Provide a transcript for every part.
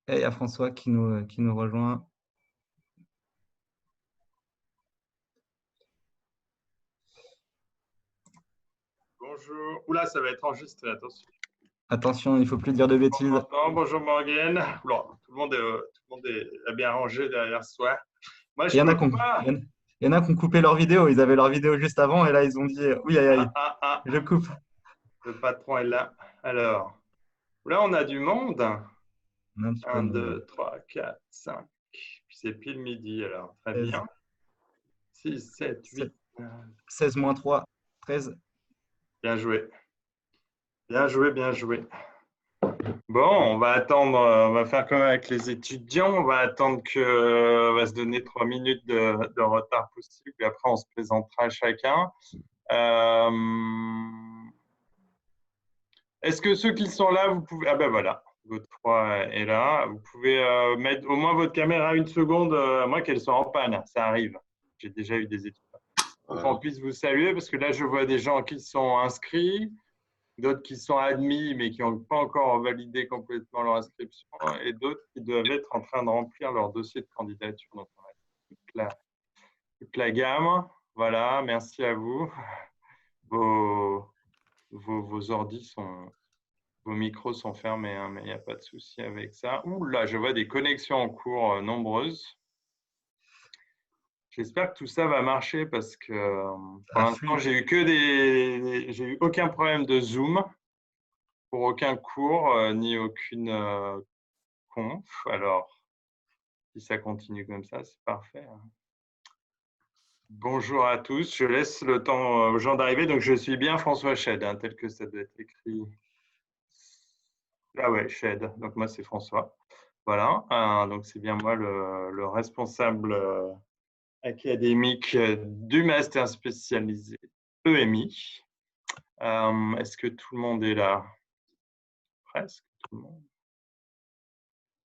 Et il y a François qui nous rejoint. Bonjour. Oula, ça va être enregistré, attention. Attention, il ne faut plus dire de bêtises. Bonjour Morgane. Oula, tout le monde est bien rangé derrière soi. Moi, Il je y en a peux qui ont, pas. il y en a qui ont coupé leur vidéo. Ils avaient leur vidéo juste avant et là, ils ont dit oui, aïe, aïe, je coupe. Le patron est là. Alors, là, on a du monde. On a un petit peu 1, de monde. 2, 3, 4, 5. Puis c'est pile midi, alors. Très 16, bien. 6, 7, 8. 16 moins 3, 13. Bien joué. Bien joué, bien joué. Bon, on va attendre, on va faire comme avec les étudiants, on va attendre on va se donner 3 minutes de retard possible, et après on se présentera chacun. Euh, Est-ce que ceux qui sont là, vous pouvez… Ah ben voilà, Godefroy est là. Vous pouvez mettre au moins votre caméra une seconde, à moins qu'elle soit en panne, ça arrive. J'ai déjà eu des étudiants. Pour qu'on puisse vous saluer, parce que là je vois des gens qui sont inscrits, d'autres qui sont admis mais qui n'ont pas encore validé complètement leur inscription, et d'autres qui doivent être en train de remplir leur dossier de candidature. Donc, on a toute la gamme. Voilà, merci à vous. Vos ordis vos micros sont fermés, hein, mais il n'y a pas de souci avec ça. Ouh là, je vois des connexions en cours nombreuses. J'espère que tout ça va marcher parce que pour l'instant, j'ai eu aucun problème de Zoom pour aucun cours ni aucune conf. Alors, si ça continue comme ça, c'est parfait. Bonjour à tous. Je laisse le temps aux gens d'arriver. Donc, je suis bien François Ched, hein, tel que ça doit être écrit. Ah ouais, Ched. Donc, moi, c'est François. Voilà. Donc, c'est bien moi le responsable académique du master spécialisé EMI. Est-ce que tout le monde est là? Presque tout le monde.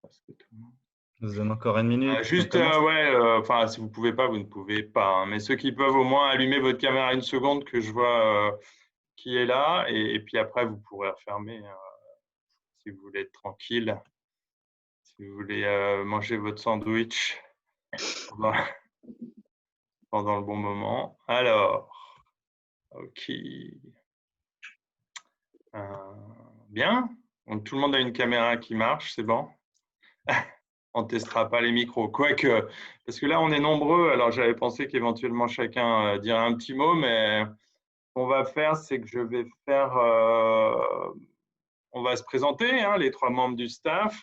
Presque tout le monde. Je vous donne encore une minute. Juste, enfin, si vous ne pouvez pas, vous ne pouvez pas, hein. Mais ceux qui peuvent au moins allumer votre caméra une seconde, que je vois qui est là. Et puis après, vous pourrez refermer si vous voulez être tranquille, si vous voulez manger votre sandwich pendant, pendant le bon moment. Alors, OK. Bien. Donc, tout le monde a une caméra qui marche, c'est bon? On ne testera pas les micros. Quoique, parce que là, on est nombreux. Alors, j'avais pensé qu'éventuellement, chacun dirait un petit mot, mais ce qu'on va faire, c'est que je vais faire… on va se présenter, hein, les 3 membres du staff.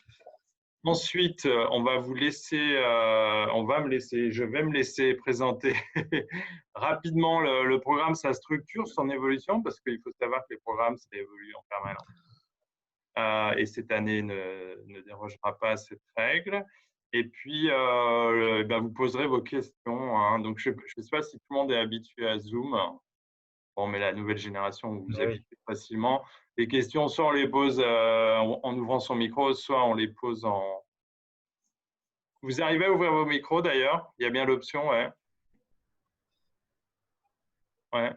Ensuite, on va vous laisser, je vais me laisser présenter rapidement le programme, sa structure, son évolution, parce qu'il faut savoir que les programmes, ça évolue en permanence. Et cette année ne dérogera pas à cette règle. Et puis, vous poserez vos questions, hein. Donc, je ne sais pas si tout le monde est habitué à Zoom. Bon, mais la nouvelle génération, vous vous habituez facilement. Les questions, soit on les pose en ouvrant son micro, soit on les pose en… Vous arrivez à ouvrir vos micros d'ailleurs? Il y a bien l'option, ouais. Ouais.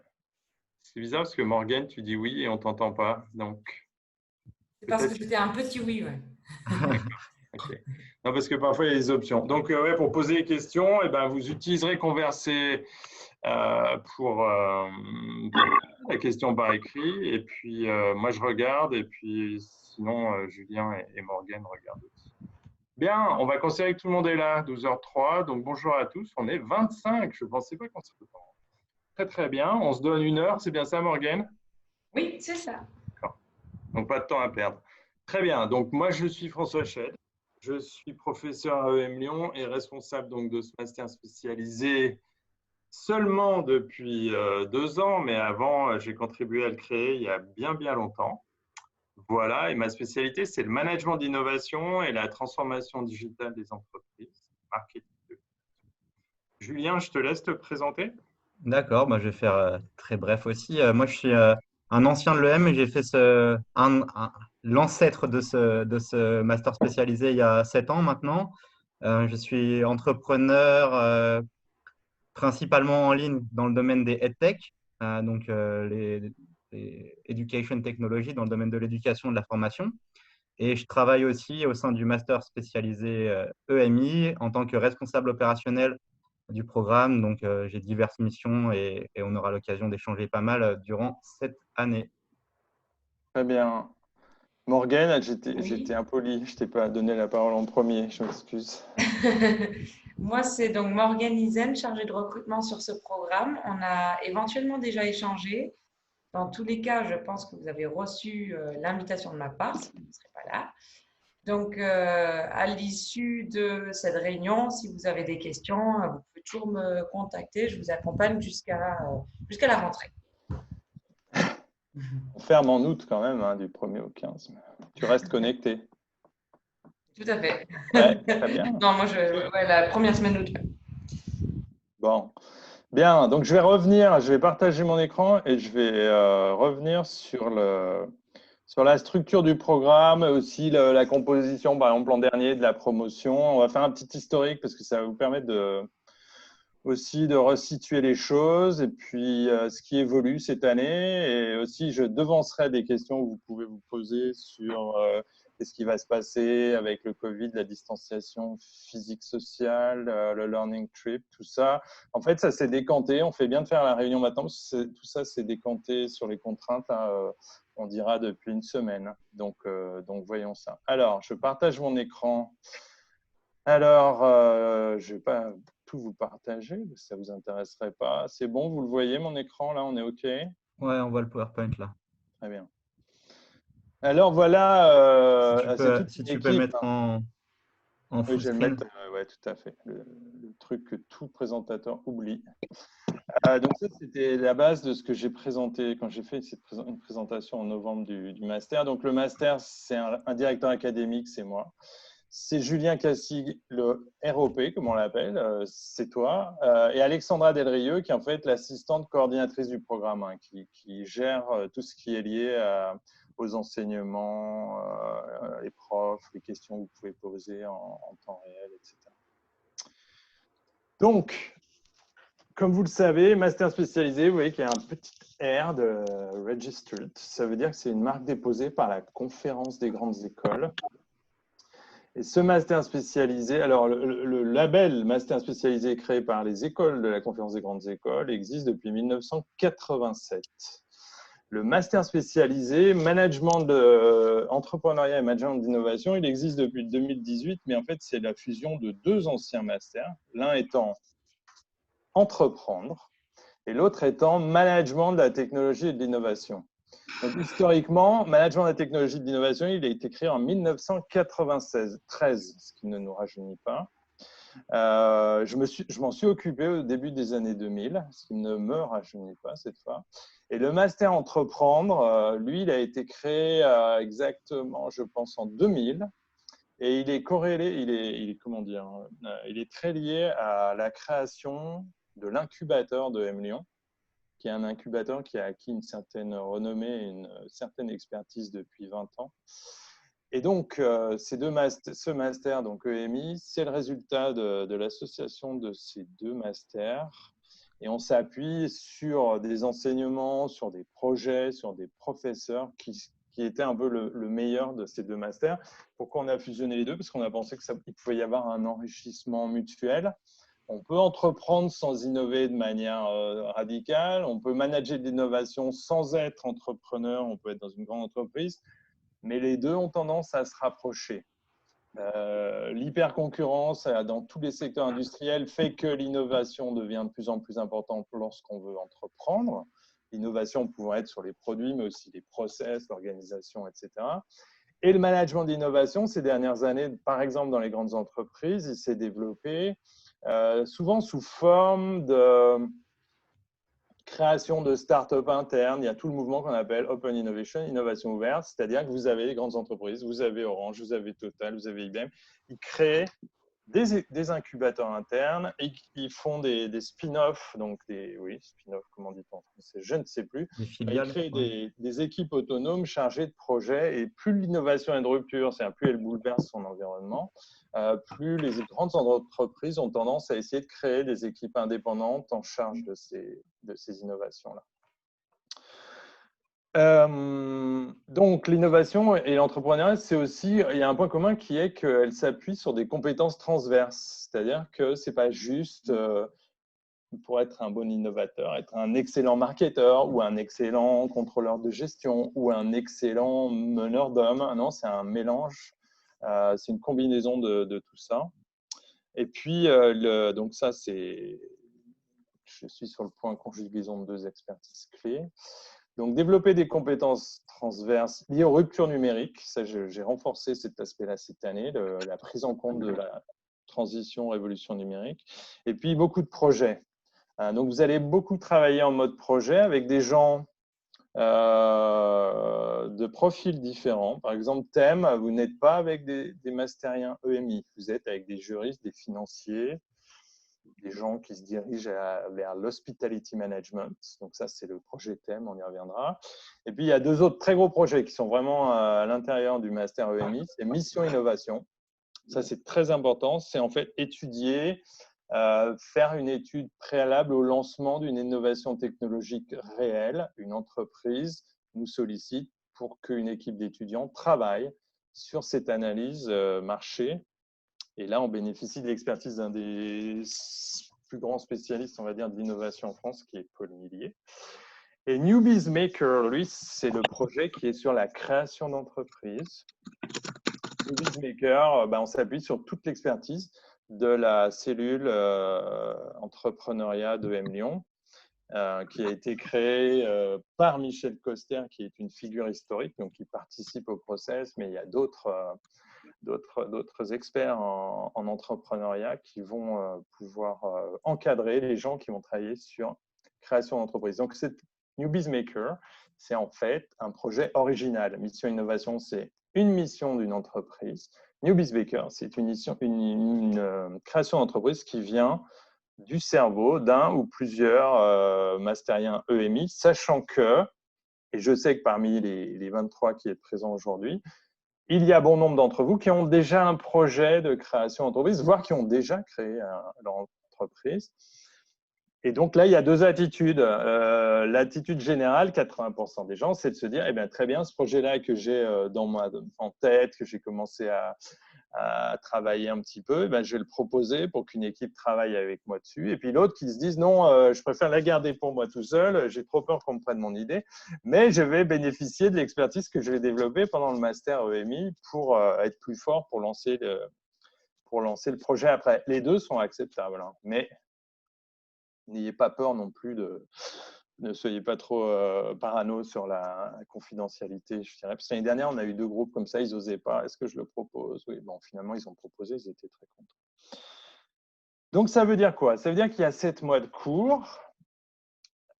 C'est bizarre parce que Morgane, tu dis oui et on ne t'entend pas. Donc, c'est parce que c'était un petit oui, ouais. Okay. Non, parce que parfois il y a des options. Donc, ouais, pour poser des questions, vous utiliserez Converser pour la question par écrit. Et puis, moi, je regarde. Et puis, sinon, Julien et Morgane regardent aussi. Bien, on va considérer que tout le monde est là, 12h03. Donc, bonjour à tous. On est 25. Je ne pensais pas qu'on serait autant. Très, très bien. On se donne 1 heure. C'est bien ça, Morgane? Oui, c'est ça. D'accord. Donc, pas de temps à perdre. Très bien. Donc, moi, je suis François Ched. Je suis professeur à EM Lyon et responsable donc, de ce master spécialisé seulement depuis 2 ans, mais avant, j'ai contribué à le créer il y a bien, bien longtemps. Voilà, et ma spécialité, c'est le management d'innovation et la transformation digitale des entreprises. Marketing. Julien, je te laisse te présenter. D'accord, je vais faire très bref aussi. Moi, je suis un ancien de l'EM et j'ai fait l'ancêtre de ce master spécialisé il y a 7 ans maintenant. Je suis entrepreneur principalement en ligne dans le domaine des EdTech, donc les Education Technology dans le domaine de l'éducation et de la formation. Et je travaille aussi au sein du master spécialisé EMI en tant que responsable opérationnel du programme. Donc, j'ai diverses missions et on aura l'occasion d'échanger pas mal durant cette année. Très bien. Morgane, Oui. j'étais impoli, je t'ai pas donné la parole en premier, je m'excuse. Moi, c'est donc Morgane Izen, chargée de recrutement sur ce programme. On a éventuellement déjà échangé. Dans tous les cas, je pense que vous avez reçu l'invitation de ma part, si vous ne serez pas là. Donc, à l'issue de cette réunion, si vous avez des questions, vous pouvez toujours me contacter. Je vous accompagne jusqu'à la rentrée. On ferme en août quand même, hein, du 1er au 15. Tu restes connecté. Tout à fait. Ouais, très bien. Non, moi, la première semaine d'août. Bon, bien. Donc, je vais partager mon écran et je vais revenir sur la structure du programme, aussi la composition, par exemple, l'an dernier de la promotion. On va faire un petit historique parce que ça va vous permettre aussi de resituer les choses et puis ce qui évolue cette année. Et aussi, je devancerai des questions que vous pouvez vous poser sur qu'est-ce qui va se passer avec le Covid, la distanciation physique-sociale, le learning trip, tout ça. En fait, ça s'est décanté. On fait bien de faire la réunion maintenant parce que tout ça s'est décanté sur les contraintes, là, on dira depuis une semaine. Donc, voyons ça. Alors, je partage mon écran. Alors, je ne vais pas tout vous partager, ça ne vous intéresserait pas. C'est bon, vous le voyez, mon écran, là, on est OK? Ouais, on voit le PowerPoint là. Très bien. Alors, voilà, c'est toute Si une tu peux le équipe. mettre en Oui, full je vais le screen. mettre, ouais, tout à fait. Le truc que tout présentateur oublie. Donc, ça, c'était la base de ce que j'ai présenté quand j'ai fait une présentation en novembre du master. Donc, le master, c'est un directeur académique, c'est moi. C'est Julien Cassig, le ROP, comme on l'appelle, c'est toi, et Alexandra Delrieux, qui est en fait l'assistante coordinatrice du programme, hein, qui gère tout ce qui est lié aux enseignements, les profs, les questions que vous pouvez poser en temps réel, etc. Donc, comme vous le savez, master spécialisé, vous voyez qu'il y a un petit R de Registered. Ça veut dire que c'est une marque déposée par la Conférence des grandes écoles. Et ce master spécialisé, alors le label master spécialisé créé par les écoles de la Conférence des grandes écoles existe depuis 1987. Le master spécialisé management d'entrepreneuriat et management d'innovation, il existe depuis 2018, mais en fait, c'est la fusion de deux anciens masters, l'un étant entreprendre et l'autre étant management de la technologie et de l'innovation. Donc, historiquement, management de la technologie et de l'innovation, il a été créé en 1993, ce qui ne nous rajeunit pas. Je m'en suis occupé au début des années 2000, ce qui ne me rajeunit pas cette fois. Et le master entreprendre, lui, il a été créé exactement, je pense, en 2000. Et il est corrélé, il est très lié à la création de l'incubateur de M Lyon, qui est un incubateur qui a acquis une certaine renommée et une certaine expertise depuis 20 ans. Et donc, ce master, donc EMI, c'est le résultat de l'association de ces deux masters. Et on s'appuie sur des enseignements, sur des projets, sur des professeurs qui étaient un peu le meilleur de ces deux masters. Pourquoi on a fusionné les deux? Parce qu'on a pensé qu'il pouvait y avoir un enrichissement mutuel. On peut entreprendre sans innover de manière radicale. On peut manager de l'innovation sans être entrepreneur. On peut être dans une grande entreprise. Mais les deux ont tendance à se rapprocher. L'hyperconcurrence dans tous les secteurs industriels fait que l'innovation devient de plus en plus importante lorsqu'on veut entreprendre. L'innovation pouvant être sur les produits, mais aussi les process, l'organisation, etc. Et le management d'innovation, ces dernières années, par exemple dans les grandes entreprises, il s'est développé souvent sous forme de création de start-up internes. Il y a tout le mouvement qu'on appelle Open Innovation, innovation ouverte, c'est-à-dire que vous avez les grandes entreprises, vous avez Orange, vous avez Total, vous avez IBM, ils créent des incubateurs internes et ils font des spin-offs, donc spin-offs, comment dit-on en français, je ne sais plus. Des filiales, ils créent ouais. des équipes autonomes chargées de projets et plus l'innovation est de rupture, c'est-à-dire plus elle bouleverse son environnement, plus les grandes entreprises ont tendance à essayer de créer des équipes indépendantes en charge de ces innovations-là. Donc, l'innovation et l'entrepreneuriat, c'est aussi, il y a un point commun qui est qu'elle s'appuie sur des compétences transverses. C'est-à-dire que ce n'est pas juste pour être un bon innovateur, être un excellent marketeur ou un excellent contrôleur de gestion ou un excellent meneur d'hommes. Non, c'est un mélange, c'est une combinaison de tout ça. Et puis, donc ça, c'est, je suis sur le point conjugaison de deux expertises clés. Donc, développer des compétences transverses liées aux ruptures numériques. Ça, j'ai renforcé cet aspect-là cette année, la prise en compte de la transition, révolution numérique. Et puis, beaucoup de projets. Donc, vous allez beaucoup travailler en mode projet avec des gens de profils différents. Par exemple, thème, vous n'êtes pas avec des mastériens EMI. Vous êtes avec des juristes, des financiers, des gens qui se dirigent vers l'hospitality management. Donc ça, c'est le projet thème, on y reviendra. Et puis, il y a deux autres très gros projets qui sont vraiment à l'intérieur du master EMI. C'est Mission Innovation. Ça, c'est très important. C'est en fait étudier, faire une étude préalable au lancement d'une innovation technologique réelle. Une entreprise nous sollicite pour qu'une équipe d'étudiants travaille sur cette analyse marché. Et là, on bénéficie de l'expertise d'un des plus grands spécialistes, on va dire, de l'innovation en France, qui est Paul Millier. Et Newbies Maker, lui, c'est le projet qui est sur la création d'entreprises. Newbies Maker, on s'appuie sur toute l'expertise de la cellule entrepreneuriat de M Lyon, qui a été créée par Michel Coster, qui est une figure historique, donc qui participe au process, mais il y a d'autres experts en entrepreneuriat qui vont pouvoir encadrer les gens qui vont travailler sur création d'entreprise. Donc, cette Newbies Maker, c'est en fait un projet original. Mission Innovation, c'est une mission d'une entreprise. Newbies Maker, c'est une création d'entreprise qui vient du cerveau d'un ou plusieurs mastériens EMI, sachant que, et je sais que parmi les 23 qui êtes présents aujourd'hui, il y a bon nombre d'entre vous qui ont déjà un projet de création d'entreprise, voire qui ont déjà créé leur entreprise. Et donc là, il y a deux attitudes. L'attitude générale, 80% des gens, c'est de se dire, eh bien, très bien, ce projet-là que j'ai en tête, que j'ai commencé à travailler un petit peu, je vais le proposer pour qu'une équipe travaille avec moi dessus. Et puis l'autre qui se disent, non, je préfère la garder pour moi tout seul, j'ai trop peur qu'on me prenne mon idée, mais je vais bénéficier de l'expertise que je vais développer pendant le master EMI pour être plus fort pour lancer le projet après. Les deux sont acceptables, hein, mais n'ayez pas peur non plus ne soyez pas trop parano sur la confidentialité, je dirais. Parce que l'année dernière, on a eu deux groupes comme ça, ils n'osaient pas. Est-ce que je le propose? Oui, bon, finalement, ils ont proposé, ils étaient très contents. Donc, ça veut dire quoi? Ça veut dire qu'il y a 7 mois de cours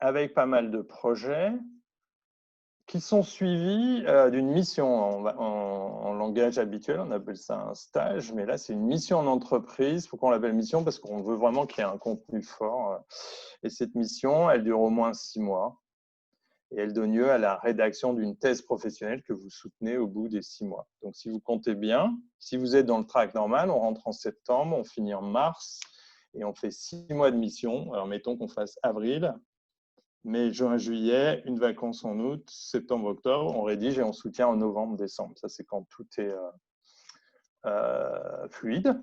avec pas mal de projets qui sont suivis d'une mission en langage habituel. On appelle ça un stage, mais là, c'est une mission en entreprise. Pourquoi on l'appelle mission? Parce qu'on veut vraiment qu'il y ait un contenu fort. Et cette mission, elle dure au moins 6 mois. Et elle donne lieu à la rédaction d'une thèse professionnelle que vous soutenez au bout des 6 mois. Donc, si vous comptez bien, si vous êtes dans le track normal, on rentre en septembre, on finit en mars et on fait 6 mois de mission. Alors, mettons qu'on fasse avril, mai, juin, juillet, une vacance en août, septembre, octobre, on rédige et on soutient en novembre, décembre. Ça, c'est quand tout est fluide.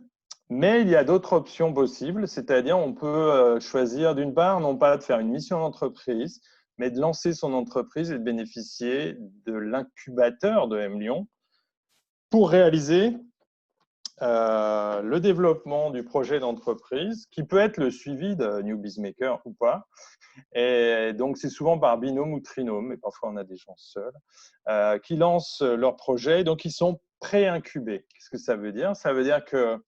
Mais il y a d'autres options possibles, c'est-à-dire on peut choisir d'une part, non pas de faire une mission d'entreprise, mais de lancer son entreprise et de bénéficier de l'incubateur de M Lyon pour réaliser le développement du projet d'entreprise, qui peut être le suivi de Newbies Maker ou pas. Et donc, c'est souvent par binôme ou trinôme, mais parfois on a des gens seuls, qui lancent leur projet. Donc, ils sont pré-incubés. Qu'est-ce que ça veut dire? Ça veut dire que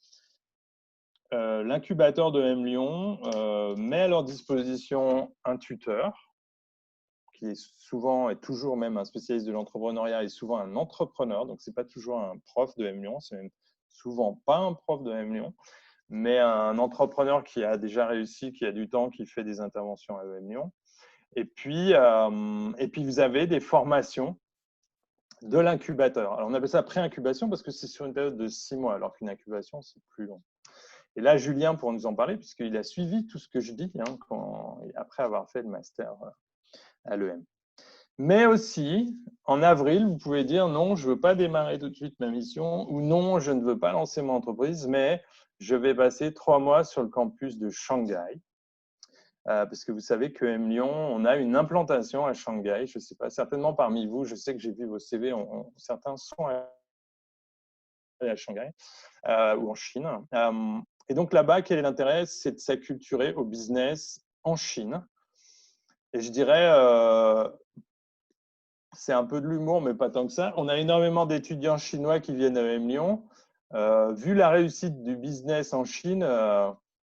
l'incubateur de M Lyon met à leur disposition un tuteur, qui est souvent et toujours même un spécialiste de l'entrepreneuriat et souvent un entrepreneur. Donc, ce n'est pas toujours un prof de M Lyon, c'est même souvent pas un prof de M Lyon, mais un entrepreneur qui a déjà réussi, qui a du temps, qui fait des interventions à M Lyon. Et puis, vous avez des formations de l'incubateur. Alors, on appelle ça pré-incubation parce que c'est sur une période de 6 mois, alors qu'une incubation, c'est plus long. Et là, Julien pourra nous en parler, puisqu'il a suivi tout ce que je dis après avoir fait le master à l'EM. Mais aussi, en avril, vous pouvez dire non, je ne veux pas démarrer tout de suite ma mission ou non, je ne veux pas lancer mon entreprise, mais je vais passer 3 mois sur le campus de Shanghai. Parce que vous savez que M Lyon, on a une implantation à Shanghai. Je ne sais pas, certainement parmi vous, je sais que j'ai vu vos CV, certains sont à Shanghai ou en Chine. Et donc là-bas, quel est l'intérêt? C'est de s'acculturer au business en Chine. Et je dirais, c'est un peu de l'humour, mais pas tant que ça. On a énormément d'étudiants chinois qui viennent à M Lyon. Vu la réussite du business en Chine,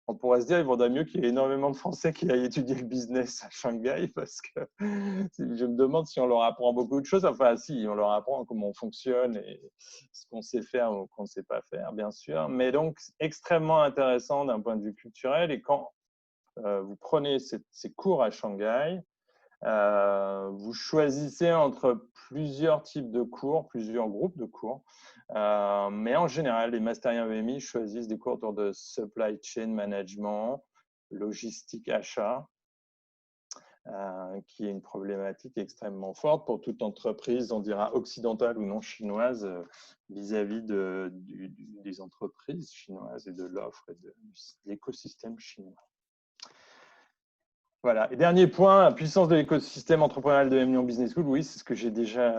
on pourrait se dire qu'il vaudrait mieux qu'il y ait énormément de Français qui aillent étudier le business à Shanghai, parce que je me demande si on leur apprend beaucoup de choses. Enfin, si, on leur apprend comment on fonctionne et ce qu'on sait faire ou qu'on ne sait pas faire, bien sûr. Mais donc, extrêmement intéressant d'un point de vue culturel. Et quand vous prenez ces cours à Shanghai, vous choisissez entre plusieurs types de cours, plusieurs groupes de cours. Mais en général, les mastériens EMI choisissent des cours autour de supply chain management, logistique, achat, qui est une problématique extrêmement forte pour toute entreprise, on dira occidentale ou non chinoise, vis-à-vis des entreprises chinoises et de l'offre et de l'écosystème chinois. Voilà. Et dernier point, la puissance de l'écosystème entrepreneurial de M Lyon Business School. Oui, c'est ce que j'ai déjà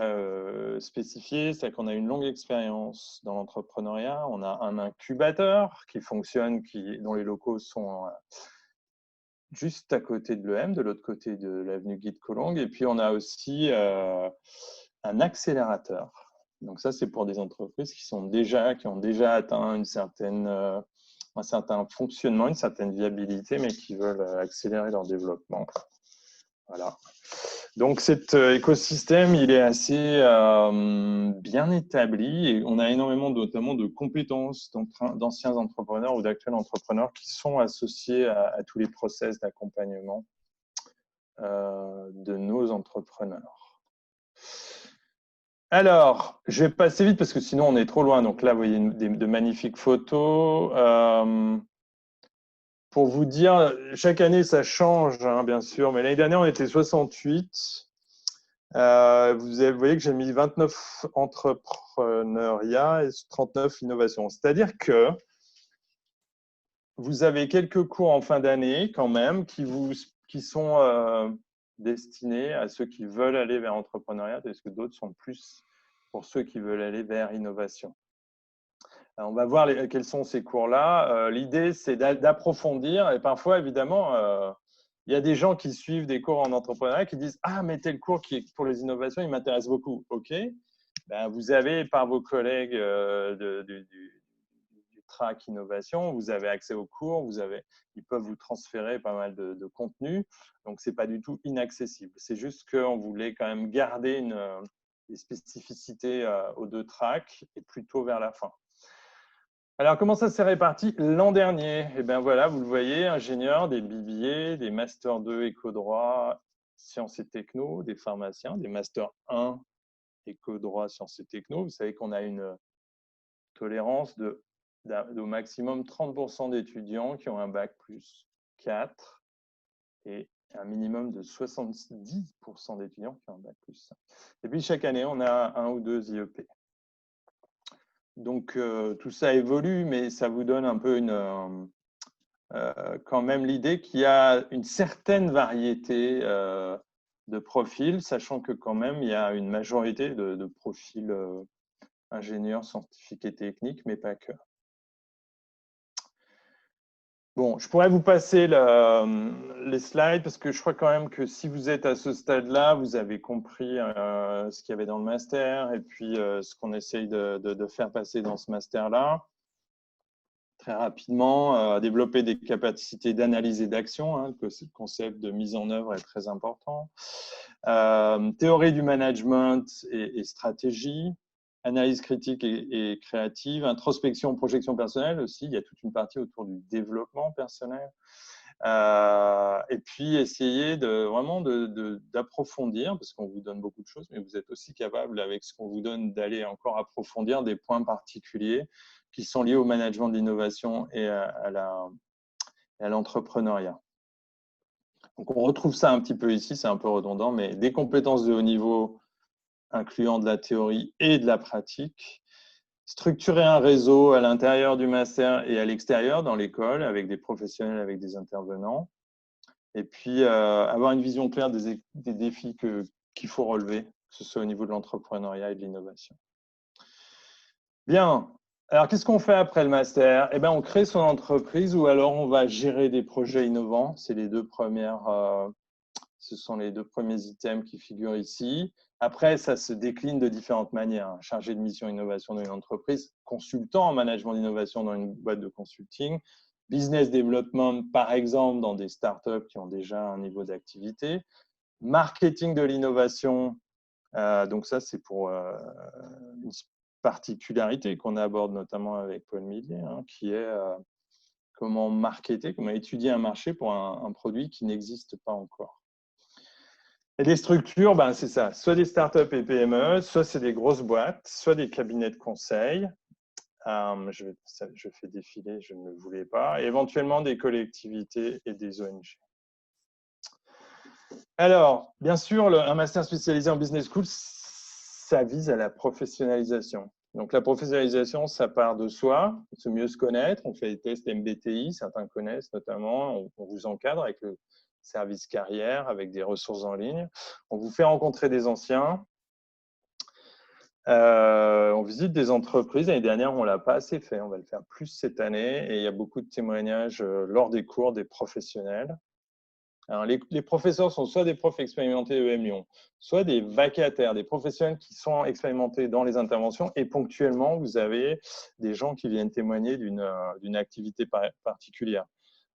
spécifié. C'est qu'on a une longue expérience dans l'entrepreneuriat. On a un incubateur qui fonctionne, dont les locaux sont juste à côté de l'EM, de l'autre côté de l'avenue Guy de Colombes. Et puis, on a aussi un accélérateur. Donc ça, c'est pour des entreprises qui ont déjà atteint un certain fonctionnement, une certaine viabilité, mais qui veulent accélérer leur développement. Voilà. Donc cet écosystème, il est assez bien établi et on a énormément notamment de compétences d'anciens entrepreneurs ou d'actuels entrepreneurs qui sont associés à tous les process d'accompagnement de nos entrepreneurs. Alors, je vais passer vite parce que sinon on est trop loin. Donc là, vous voyez de magnifiques photos. Pour vous dire, chaque année, ça change, hein, bien sûr. Mais l'année dernière, on était 68. Vous voyez que j'ai mis 29 entrepreneuriat et 39 innovations. C'est-à-dire que vous avez quelques cours en fin d'année quand même qui sont destinés à ceux qui veulent aller vers l'entrepreneuriat, parce que d'autres sont plus pour ceux qui veulent aller vers l'innovation. On va voir quels sont ces cours-là. L'idée, c'est d'approfondir. Et parfois, évidemment, il y a des gens qui suivent des cours en entrepreneuriat qui disent « Ah, mais tel cours qui est pour les innovations, il m'intéresse beaucoup. » OK. Ben, vous avez, par vos collègues du track innovation, vous avez accès aux cours, ils peuvent vous transférer pas mal de contenu. Donc, ce n'est pas du tout inaccessible. C'est juste qu'on voulait quand même garder des spécificités aux deux tracks et plutôt vers la fin. Alors, comment ça s'est réparti l'an dernier? Eh bien, voilà, vous le voyez, ingénieurs, des BBA, des Master 2 éco-droit, sciences et techno, des pharmaciens, des Master 1 éco-droit, sciences et techno. Vous savez qu'on a une tolérance au maximum 30% d'étudiants qui ont un bac plus 4 et un minimum de 70% d'étudiants qui ont un bac plus 5. Et puis, chaque année, on a 1 ou 2 IEP. Donc, tout ça évolue, mais ça vous donne un peu quand même l'idée qu'il y a une certaine variété de profils, sachant que quand même, il y a une majorité de profils ingénieurs, scientifiques et techniques, mais pas que. Bon, je pourrais vous passer les slides parce que je crois quand même que si vous êtes à ce stade-là, vous avez compris ce qu'il y avait dans le master et puis ce qu'on essaye de faire passer dans ce master-là. Très rapidement, développer des capacités d'analyse et d'action, hein, que ce concept de mise en œuvre est très important. Théorie du management et stratégie. Analyse critique et créative, introspection, projection personnelle aussi. Il y a toute une partie autour du développement personnel. Et puis, essayer vraiment d'approfondir, parce qu'on vous donne beaucoup de choses, mais vous êtes aussi capable, avec ce qu'on vous donne, d'aller encore approfondir des points particuliers qui sont liés au management de l'innovation et à l'entrepreneuriat. Donc, on retrouve ça un petit peu ici, c'est un peu redondant, mais des compétences de haut niveau incluant de la théorie et de la pratique. Structurer un réseau à l'intérieur du master et à l'extérieur dans l'école avec des professionnels, avec des intervenants. Et puis, avoir une vision claire des défis qu'il faut relever, que ce soit au niveau de l'entrepreneuriat et de l'innovation. Bien. Alors, qu'est-ce qu'on fait après le master? Eh bien, on crée son entreprise ou alors on va gérer des projets innovants. C'est les deux premières, ce sont les deux premiers items qui figurent ici. Après, ça se décline de différentes manières. Chargé de mission innovation dans une entreprise, consultant en management d'innovation dans une boîte de consulting, business development, par exemple, dans des startups qui ont déjà un niveau d'activité, marketing de l'innovation. Donc ça, c'est pour une particularité qu'on aborde notamment avec Paul Millier, qui est comment marketer, comment étudier un marché pour un produit qui n'existe pas encore. Et les structures, ben, c'est ça, soit des startups et PME, soit c'est des grosses boîtes, soit des cabinets de conseil. Je fais défiler, je ne le voulais pas. Et éventuellement des collectivités et des ONG. Alors, bien sûr, un master spécialisé en business school, ça vise à la professionnalisation. Donc, la professionnalisation, ça part de soi, se mieux se connaître. On fait des tests MBTI, certains connaissent notamment. On vous encadre avec le service carrière, avec des ressources en ligne. On vous fait rencontrer des anciens. On visite des entreprises. L'année dernière, on ne l'a pas assez fait. On va le faire plus cette année. Et il y a beaucoup de témoignages lors des cours des professionnels. Alors, les professeurs sont soit des profs expérimentés EM Lyon, soit des vacataires, des professionnels qui sont expérimentés dans les interventions. Et ponctuellement, vous avez des gens qui viennent témoigner d'une activité particulière.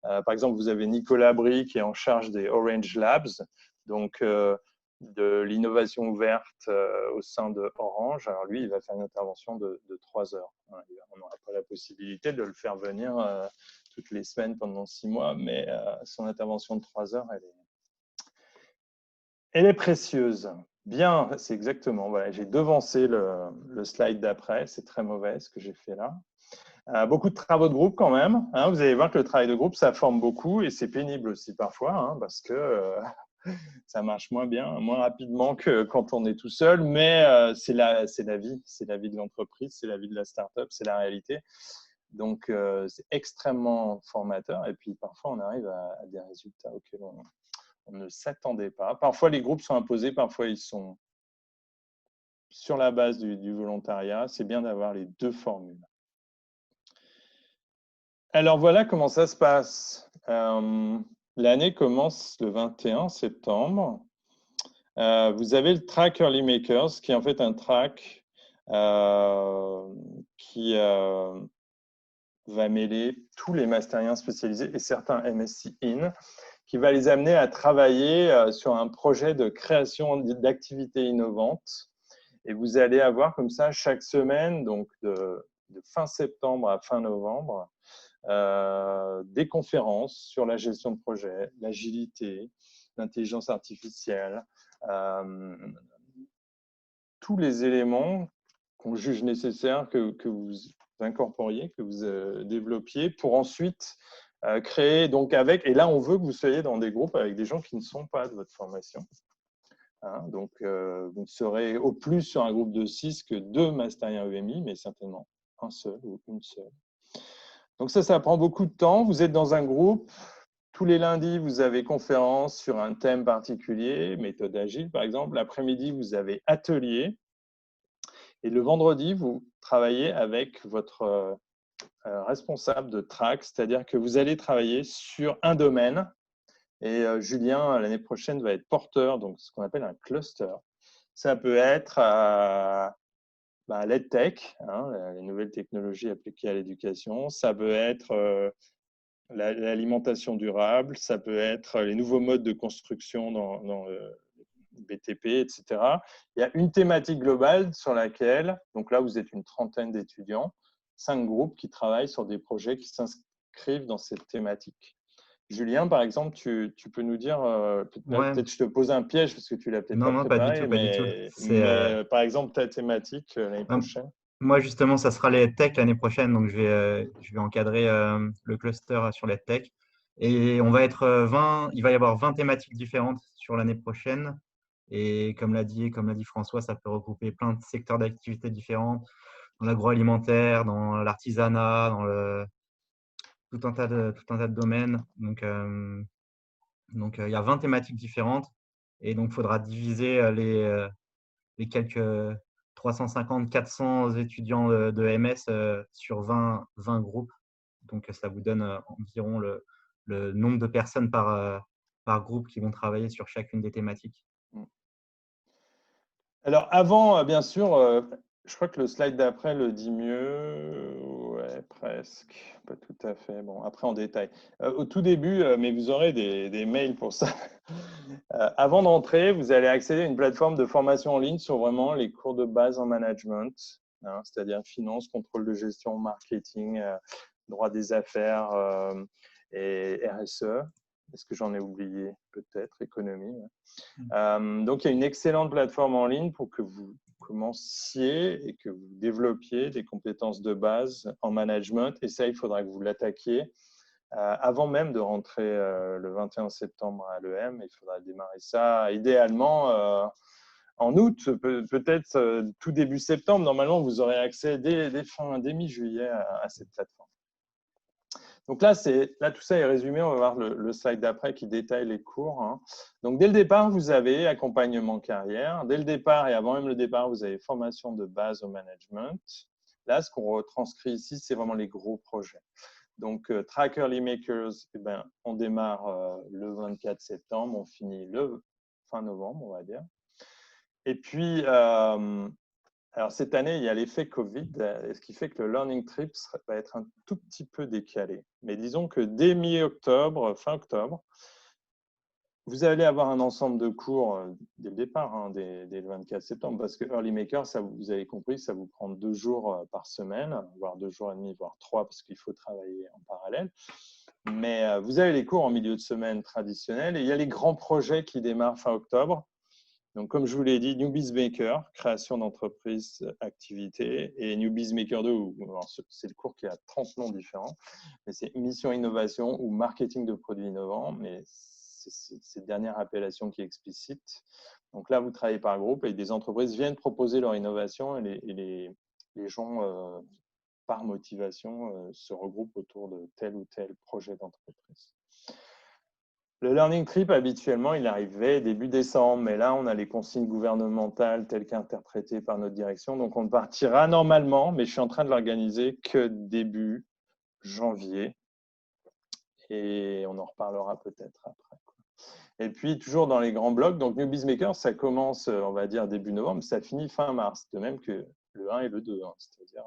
Par exemple, vous avez Nicolas Brie qui est en charge des Orange Labs, donc de l'innovation ouverte au sein de Orange. Alors lui, il va faire une intervention de 3 heures. On n'aura pas la possibilité de le faire venir toutes les semaines pendant 6 mois, mais son intervention de 3 heures, elle est précieuse. Bien, c'est exactement. Voilà, j'ai devancé le slide d'après. C'est très mauvais ce que j'ai fait là. Beaucoup de travaux de groupe quand même. Vous allez voir que le travail de groupe, ça forme beaucoup et c'est pénible aussi parfois parce que ça marche moins bien, moins rapidement que quand on est tout seul. Mais c'est la vie. C'est la vie de l'entreprise, c'est la vie de la start-up, c'est la réalité. Donc, c'est extrêmement formateur. Et puis, parfois, on arrive à des résultats auxquels on ne s'attendait pas. Parfois, les groupes sont imposés, parfois, ils sont sur la base du volontariat. C'est bien d'avoir les deux formules. Alors, voilà comment ça se passe. L'année commence le 21 septembre. Vous avez le track Early Makers, qui est en fait un track qui va mêler tous les masteriens spécialisés et certains MSc In, qui va les amener à travailler sur un projet de création d'activités innovantes. Et vous allez avoir comme ça chaque semaine, donc de fin septembre à fin novembre, des conférences sur la gestion de projet, l'agilité, l'intelligence artificielle, tous les éléments qu'on juge nécessaires que vous incorporiez, que vous développiez pour ensuite créer donc avec, et là on veut que vous soyez dans des groupes avec des gens qui ne sont pas de votre formation. Donc vous serez au plus sur un groupe de 6 que 2 masteriens EMI, mais certainement un seul ou une seule. Donc ça prend beaucoup de temps. Vous êtes dans un groupe. Tous les lundis, vous avez conférence sur un thème particulier, méthode agile par exemple. L'après-midi, vous avez atelier. Et le vendredi, vous travaillez avec votre responsable de track, c'est-à-dire que vous allez travailler sur un domaine. Et Julien, l'année prochaine, va être porteur, donc ce qu'on appelle un cluster. Ça peut être l'EdTech, les nouvelles technologies appliquées à l'éducation. Ça peut être l'alimentation durable. Ça peut être les nouveaux modes de construction dans le BTP, etc. Il y a une thématique globale sur laquelle, donc là, vous êtes une trentaine d'étudiants, 5 groupes qui travaillent sur des projets qui s'inscrivent dans cette thématique. Julien, par exemple, tu peux nous dire, peut-être je te pose un piège parce que tu l'as peut-être pas préparé, mais par exemple, ta thématique l'année prochaine. Moi, justement, ça sera les tech l'année prochaine, donc je vais encadrer le cluster sur les tech. Et on va être 20, il va y avoir 20 thématiques différentes sur l'année prochaine. Et comme l'a dit François, ça peut regrouper plein de secteurs d'activité différents, dans l'agroalimentaire, dans l'artisanat, tout un tas de domaines. Donc, il y a 20 thématiques différentes. Et donc, il faudra diviser les quelques 350-400 étudiants de MS sur 20 groupes. Donc, ça vous donne environ le nombre de personnes par groupe qui vont travailler sur chacune des thématiques. Alors, avant, bien sûr, je crois que le slide d'après le dit mieux. Ouais, presque. Pas tout à fait. Bon, après, en détail. Au tout début, mais vous aurez des mails pour ça. Avant d'entrer, vous allez accéder à une plateforme de formation en ligne sur vraiment les cours de base en management, hein, c'est-à-dire finance, contrôle de gestion, marketing, droit des affaires et RSE. Est-ce que j'en ai oublié? Peut-être, économie. Ouais. Donc, il y a une excellente plateforme en ligne pour que vous commenciez et que vous développiez des compétences de base en management. Et ça, il faudra que vous l'attaquiez avant même de rentrer le 21 septembre à l'EM. Il faudra démarrer ça idéalement en août, peut-être tout début septembre. Normalement, vous aurez accès dès mi-juillet à cette plateforme. Donc là, tout ça est résumé. On va voir le slide d'après qui détaille les cours. Hein. Donc, dès le départ, vous avez accompagnement carrière. Dès le départ et avant même le départ, vous avez formation de base au management. Là, ce qu'on retranscrit ici, c'est vraiment les gros projets. Donc, Track Early Makers, eh ben, on démarre le 24 septembre, on finit le fin novembre, on va dire. Et puis, alors cette année, il y a l'effet Covid, ce qui fait que le Learning Trips va être un tout petit peu décalé. Mais disons que dès mi-octobre, fin octobre, vous allez avoir un ensemble de cours dès le départ, hein, dès le 24 septembre, parce que Early Maker, ça, vous avez compris, ça vous prend 2 jours par semaine, voire 2 jours et demi, voire 3, parce qu'il faut travailler en parallèle. Mais vous avez les cours en milieu de semaine traditionnels, et il y a les grands projets qui démarrent fin octobre. Donc, comme je vous l'ai dit, New Biz Maker, création d'entreprise, activité, et New Biz Maker 2, c'est le cours qui a 30 noms différents, mais c'est mission innovation ou marketing de produits innovants, mais c'est cette dernière appellation qui est explicite. Donc là, vous travaillez par groupe et des entreprises viennent proposer leur innovation et les gens, par motivation, se regroupent autour de tel ou tel projet d'entreprise. Le Learning Trip, habituellement, il arrivait début décembre, mais là, on a les consignes gouvernementales telles qu'interprétées par notre direction. Donc, on partira normalement, mais je suis en train de l'organiser que début janvier. Et on en reparlera peut-être après. Et puis, toujours dans les grands blocs, donc New Biz Maker, ça commence, on va dire, début novembre, ça finit fin mars, de même que le 1 et le 2, hein, c'est-à-dire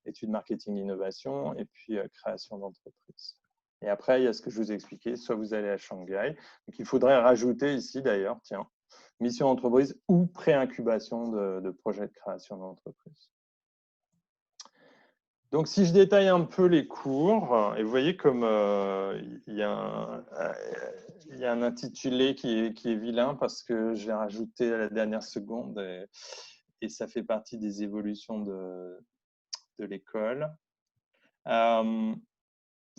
études marketing innovation et puis création d'entreprise. Et après, il y a ce que je vous ai expliqué, soit vous allez à Shanghai. Donc, il faudrait rajouter ici, d'ailleurs, tiens, mission d'entreprise ou pré-incubation de projet de création d'entreprise. Donc, si je détaille un peu les cours, et vous voyez comme il y a un intitulé qui est vilain parce que je l'ai rajouté à la dernière seconde et ça fait partie des évolutions de l'école.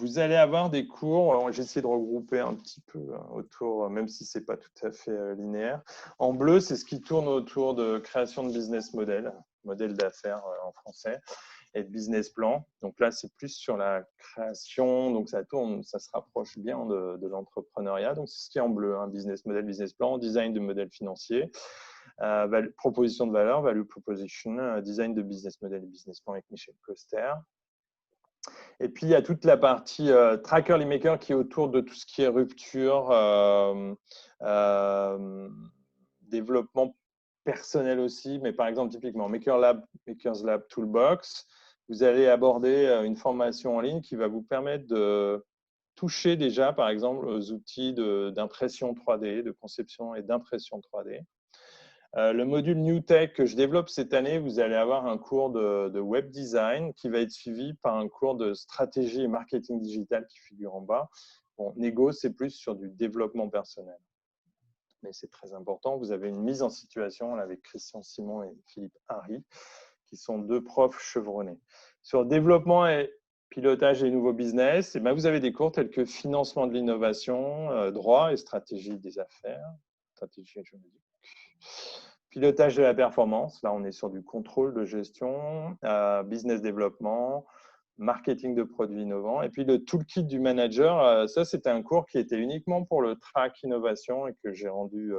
Vous allez avoir des cours, j'essaie de regrouper un petit peu autour, même si ce n'est pas tout à fait linéaire. En bleu, c'est ce qui tourne autour de création de business model d'affaires en français, et de business plan. Donc là, c'est plus sur la création, donc ça se rapproche bien de l'entrepreneuriat. Donc c'est ce qui est en bleu, hein, business model, business plan, design de modèle financier, proposition de valeur, value proposition, design de business model et business plan avec Michel Coster. Et puis, il y a toute la partie Track Early Maker qui est autour de tout ce qui est rupture, développement personnel aussi, mais par exemple, typiquement, Makers Lab Toolbox, vous allez aborder une formation en ligne qui va vous permettre de toucher déjà, par exemple, aux outils d'impression 3D, de conception et d'impression 3D. Le module New Tech que je développe cette année, vous allez avoir un cours de web design qui va être suivi par un cours de stratégie et marketing digital qui figure en bas. Bon, Négo, c'est plus sur du développement personnel. Mais c'est très important. Vous avez une mise en situation avec Christian Simon et Philippe Harry, qui sont 2 profs chevronnés. Sur développement et pilotage des nouveaux business, et ben vous avez des cours tels que financement de l'innovation, droit et stratégie des affaires, stratégie juridique. Pilotage de la performance, là on est sur du contrôle de gestion, business développement, marketing de produits innovants. Et puis le toolkit du manager, ça c'était un cours qui était uniquement pour le track innovation et que j'ai rendu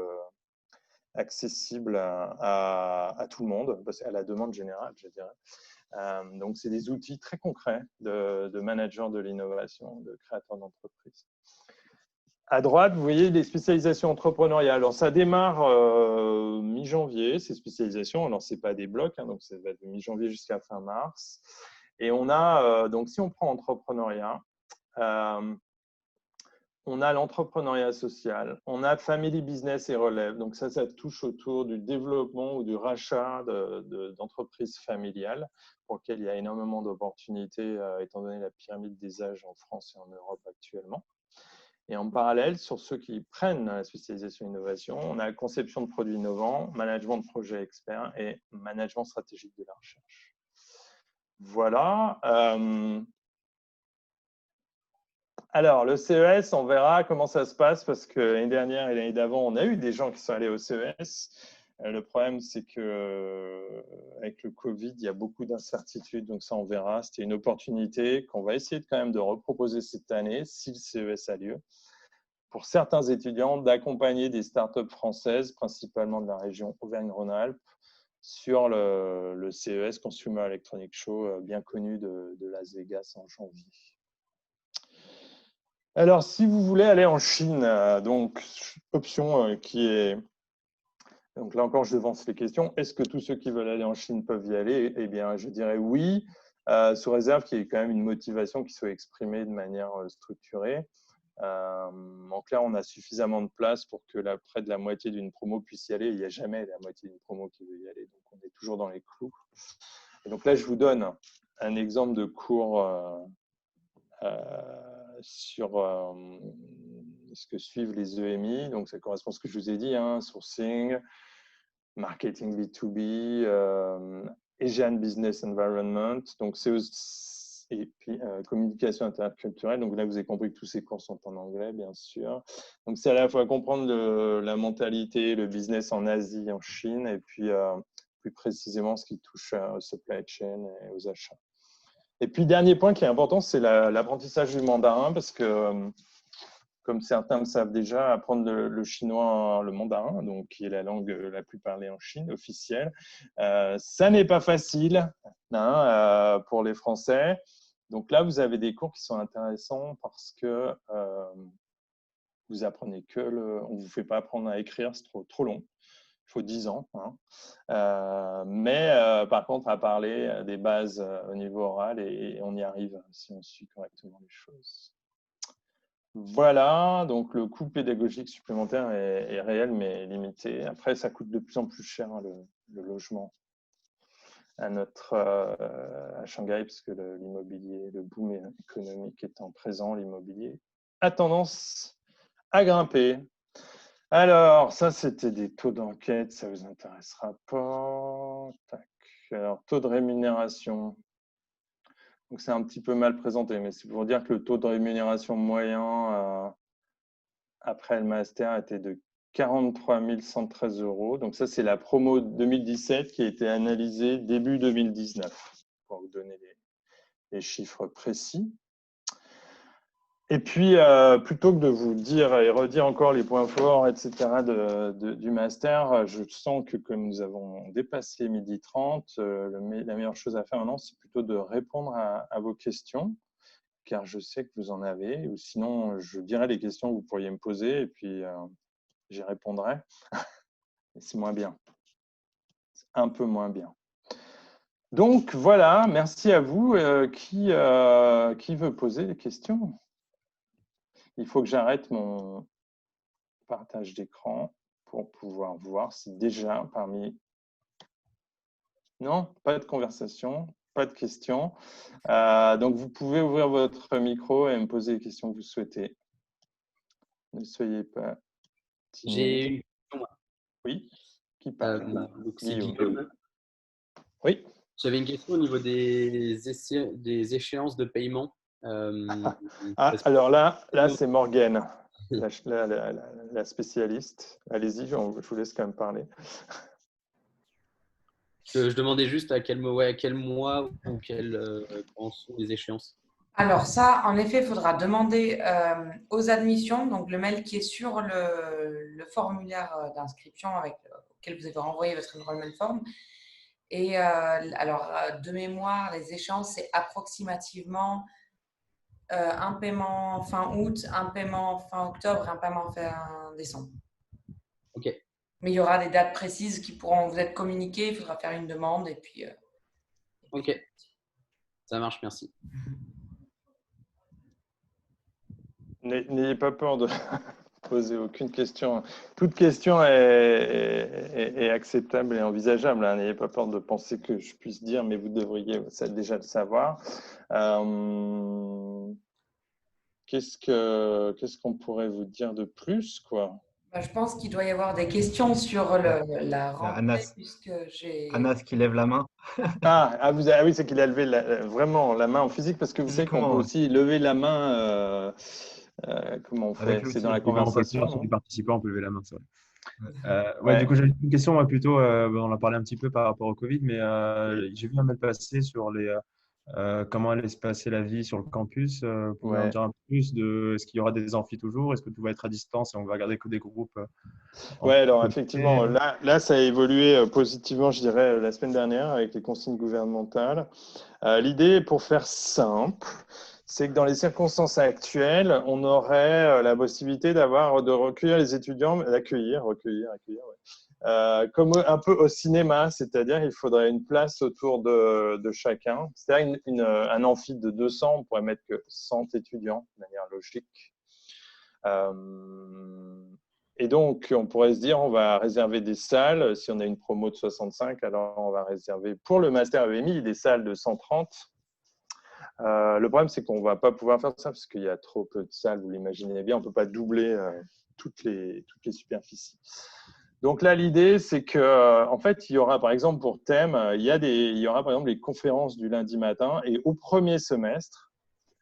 accessible à tout le monde, à la demande générale, je dirais. Donc c'est des outils très concrets de manager de l'innovation, de créateur d'entreprise. À droite, vous voyez les spécialisations entrepreneuriales. Alors, ça démarre mi-janvier, ces spécialisations. Alors, ce n'est pas des blocs, hein, donc ça va être de mi-janvier jusqu'à fin mars. Et on a, donc si on prend entrepreneuriat, on a l'entrepreneuriat social, on a family business et relève. Donc, ça touche autour du développement ou du rachat d'entreprises familiales pour lesquelles il y a énormément d'opportunités, étant donné la pyramide des âges en France et en Europe actuellement. Et en parallèle, sur ceux qui prennent la spécialisation innovation, on a la conception de produits innovants, management de projets experts et management stratégique de la recherche. Voilà. Alors, le CES, on verra comment ça se passe parce que l'année dernière et l'année d'avant, on a eu des gens qui sont allés au CES. Le problème, c'est qu'avec le Covid, il y a beaucoup d'incertitudes, donc ça, on verra. C'était une opportunité qu'on va essayer quand même de reproposer cette année, si le CES a lieu, pour certains étudiants, d'accompagner des startups françaises, principalement de la région Auvergne-Rhône-Alpes, sur le CES, Consumer Electronics Show, bien connu de Las Vegas en janvier. Alors, si vous voulez aller en Chine, donc option qui est… Donc là encore, je devance les questions. Est-ce que tous ceux qui veulent aller en Chine peuvent y aller? Eh bien, je dirais oui, sous réserve qu'il y ait quand même une motivation qui soit exprimée de manière structurée. En clair, on a suffisamment de place pour que près de la moitié d'une promo puisse y aller. Il n'y a jamais la moitié d'une promo qui veut y aller, donc on est toujours dans les clous. Et donc là, je vous donne un exemple de cours sur ce que suivent les EMI. Donc ça correspond à ce que je vous ai dit, hein, sourcing, marketing B2B, Asian Business Environment. Donc c'est et puis communication interculturelle. Donc là, vous avez compris que tous ces cours sont en anglais, bien sûr. Donc c'est à la fois comprendre la mentalité, le business en Asie, en Chine, et puis plus précisément ce qui touche au supply chain et aux achats. Et puis dernier point qui est important, c'est l'apprentissage du mandarin, parce que comme certains le savent déjà, apprendre le chinois, le mandarin, donc qui est la langue la plus parlée en Chine, officielle, ça n'est pas facile hein, pour les Français. Donc là, vous avez des cours qui sont intéressants parce que vous apprenez on ne vous fait pas apprendre à écrire, c'est trop long. Il faut 10 ans. Hein. Mais par contre, à parler des bases au niveau oral et on y arrive si on suit correctement les choses. Voilà, donc le coût pédagogique supplémentaire est réel mais limité. Après, ça coûte de plus en plus cher hein, le logement à Shanghai, parce que l'immobilier, le boom économique étant présent, l'immobilier a tendance à grimper. Alors, ça, c'était des taux d'enquête, ça ne vous intéressera pas. Tac. Alors, taux de rémunération. Donc, c'est un petit peu mal présenté, mais c'est pour dire que le taux de rémunération moyen après le master était de 43 113 €. Donc, ça, c'est la promo 2017 qui a été analysée début 2019, pour vous donner les chiffres précis. Et puis, plutôt que de vous dire et redire encore les points forts, etc., du master, je sens que comme nous avons dépassé 12h30, la meilleure chose à faire maintenant, c'est plutôt de répondre à vos questions, car je sais que vous en avez, ou sinon, je dirai les questions que vous pourriez me poser, et puis j'y répondrai. C'est moins bien. C'est un peu moins bien. Donc, voilà, merci à vous. Qui veut poser des questions ? Il faut que j'arrête mon partage d'écran pour pouvoir voir si déjà parmi… Non, pas de conversation, pas de questions. Donc, vous pouvez ouvrir votre micro et me poser les questions que vous souhaitez. Ne soyez pas timide. J'ai une question. Oui, qui parle Donc c'est Guillaume. Oui. J'avais une question au niveau des échéances de paiement. Alors là c'est Morgane, la spécialiste. Allez-y, je vous laisse quand même parler. Je demandais juste à quel mois ou quand sont les échéances. Alors ça, en effet, il faudra demander aux admissions, donc le mail qui est sur le formulaire d'inscription auquel vous avez renvoyé votre enrollment form. Et alors, de mémoire, les échéances, c'est approximativement un paiement fin août, un paiement fin octobre et un paiement fin décembre. Ok. Mais il y aura des dates précises qui pourront vous être communiquées. Il faudra faire une demande et puis. Ok. Ça marche, merci. N'ayez pas peur de poser aucune question. Toute question est acceptable et envisageable. N'ayez pas peur de penser que je puisse dire, mais vous devriez déjà le savoir. Qu'est-ce qu'on pourrait vous dire de plus, quoi? Je pense qu'il doit y avoir des questions sur la rentrée, puisque j'ai… Anas qui lève la main. Oui, c'est qu'il a levé vraiment la main en physique, parce que vous savez qu'on peut aussi lever la main. Comment on fait? C'est dans la conversation. Sur les participants, on peut lever la main, c'est vrai. Du coup, j'ai une question, moi, plutôt, on a parlé un petit peu par rapport au Covid, mais j'ai vu un mail passer sur comment allait se passer la vie sur le campus. Vous pouvez en dire un peu plus est-ce qu'il y aura des amphis toujours? Est-ce que tout va être à distance et on va garder que des groupes alors effectivement, là, ça a évolué positivement, je dirais, la semaine dernière avec les consignes gouvernementales. L'idée, pour faire simple, c'est que dans les circonstances actuelles, on aurait la possibilité de recueillir les étudiants, recueillir, comme un peu au cinéma, c'est-à-dire il faudrait une place autour de chacun. C'est-à-dire un amphi de 200, on pourrait mettre que 100 étudiants de manière logique. Et donc, on pourrait se dire, on va réserver des salles. Si on a une promo de 65, alors on va réserver pour le master EMI des salles de 130. Le problème, c'est qu'on ne va pas pouvoir faire ça parce qu'il y a trop peu de salles, vous l'imaginez bien. On ne peut pas doubler toutes les superficies. Donc là, l'idée, c'est qu'en fait, il y aura, par exemple, pour thème, il y aura, par exemple, les conférences du lundi matin. Et au premier semestre,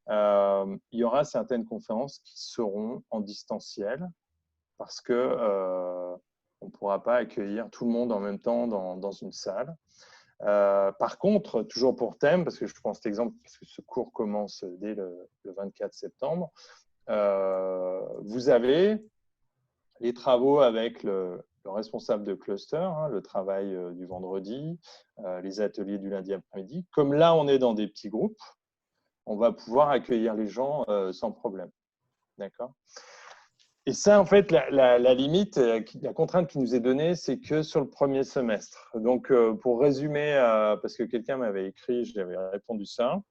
il y aura certaines conférences qui seront en distanciel parce qu'on ne pourra pas accueillir tout le monde en même temps dans une salle. Par contre, toujours pour thème, parce que je prends cet exemple, parce que ce cours commence dès le 24 septembre, vous avez les travaux avec le responsable de cluster, le travail du vendredi, les ateliers du lundi après-midi. Comme là, on est dans des petits groupes, on va pouvoir accueillir les gens sans problème. D'accord ? Et ça, en fait, la limite, la contrainte qui nous est donnée, c'est que sur le premier semestre. Donc, pour résumer, parce que quelqu'un m'avait écrit, j'avais répondu ça.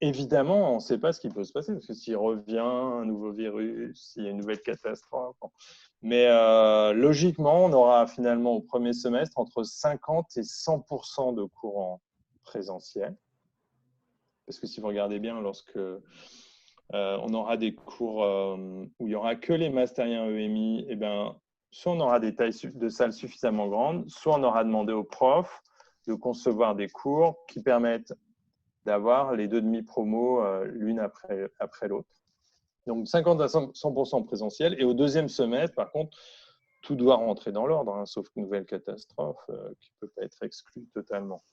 Évidemment, on ne sait pas ce qui peut se passer, parce que s'il revient un nouveau virus, s'il y a une nouvelle catastrophe. Mais logiquement, on aura finalement au premier semestre entre 50 et 100% de cours en présentiel. Parce que si vous regardez bien, lorsque on aura des cours où il n'y aura que les mastériens EMI, soit on aura des tailles de salles suffisamment grandes, soit on aura demandé aux profs de concevoir des cours qui permettent d'avoir les deux demi-promos l'une après l'autre. Donc 50 à 100% présentiel. Et au deuxième semestre, par contre, tout doit rentrer dans l'ordre, sauf une nouvelle catastrophe qui ne peut pas être exclue totalement.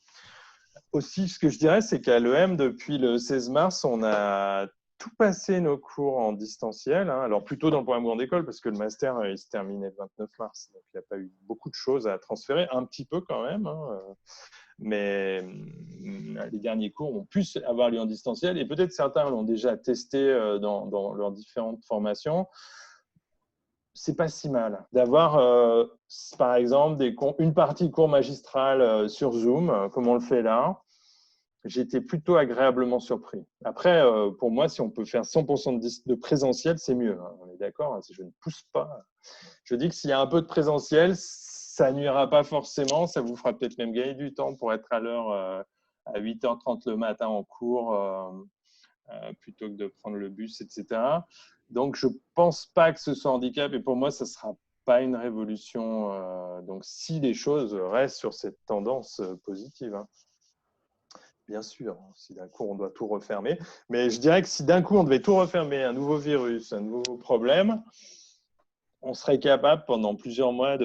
Aussi, ce que je dirais, c'est qu'à l'EM, depuis le 16 mars, on a tout passé nos cours en distanciel. Alors plutôt dans le programme grande école, parce que le master, il se terminait le 29 mars. Donc, il n'y a pas eu beaucoup de choses à transférer, un petit peu quand même. Mais les derniers cours ont pu avoir lieu en distanciel. Et peut-être certains l'ont déjà testé dans leurs différentes formations. C'est pas si mal d'avoir, par exemple, une partie cours magistral sur Zoom, comme on le fait là. J'étais plutôt agréablement surpris. Après, pour moi, si on peut faire 100% de présentiel, c'est mieux. On est d'accord, je ne pousse pas. Je dis que s'il y a un peu de présentiel, ça nuira pas forcément. Ça vous fera peut-être même gagner du temps pour être à l'heure à 8h30 le matin en cours plutôt que de prendre le bus, etc. Donc, je ne pense pas que ce soit un handicap. Et pour moi, ça ne sera pas une révolution. Donc, si les choses restent sur cette tendance positive. bien sûr, si d'un coup on doit tout refermer. Mais je dirais que si d'un coup on devait tout refermer, un nouveau virus, un nouveau problème, on serait capable pendant plusieurs mois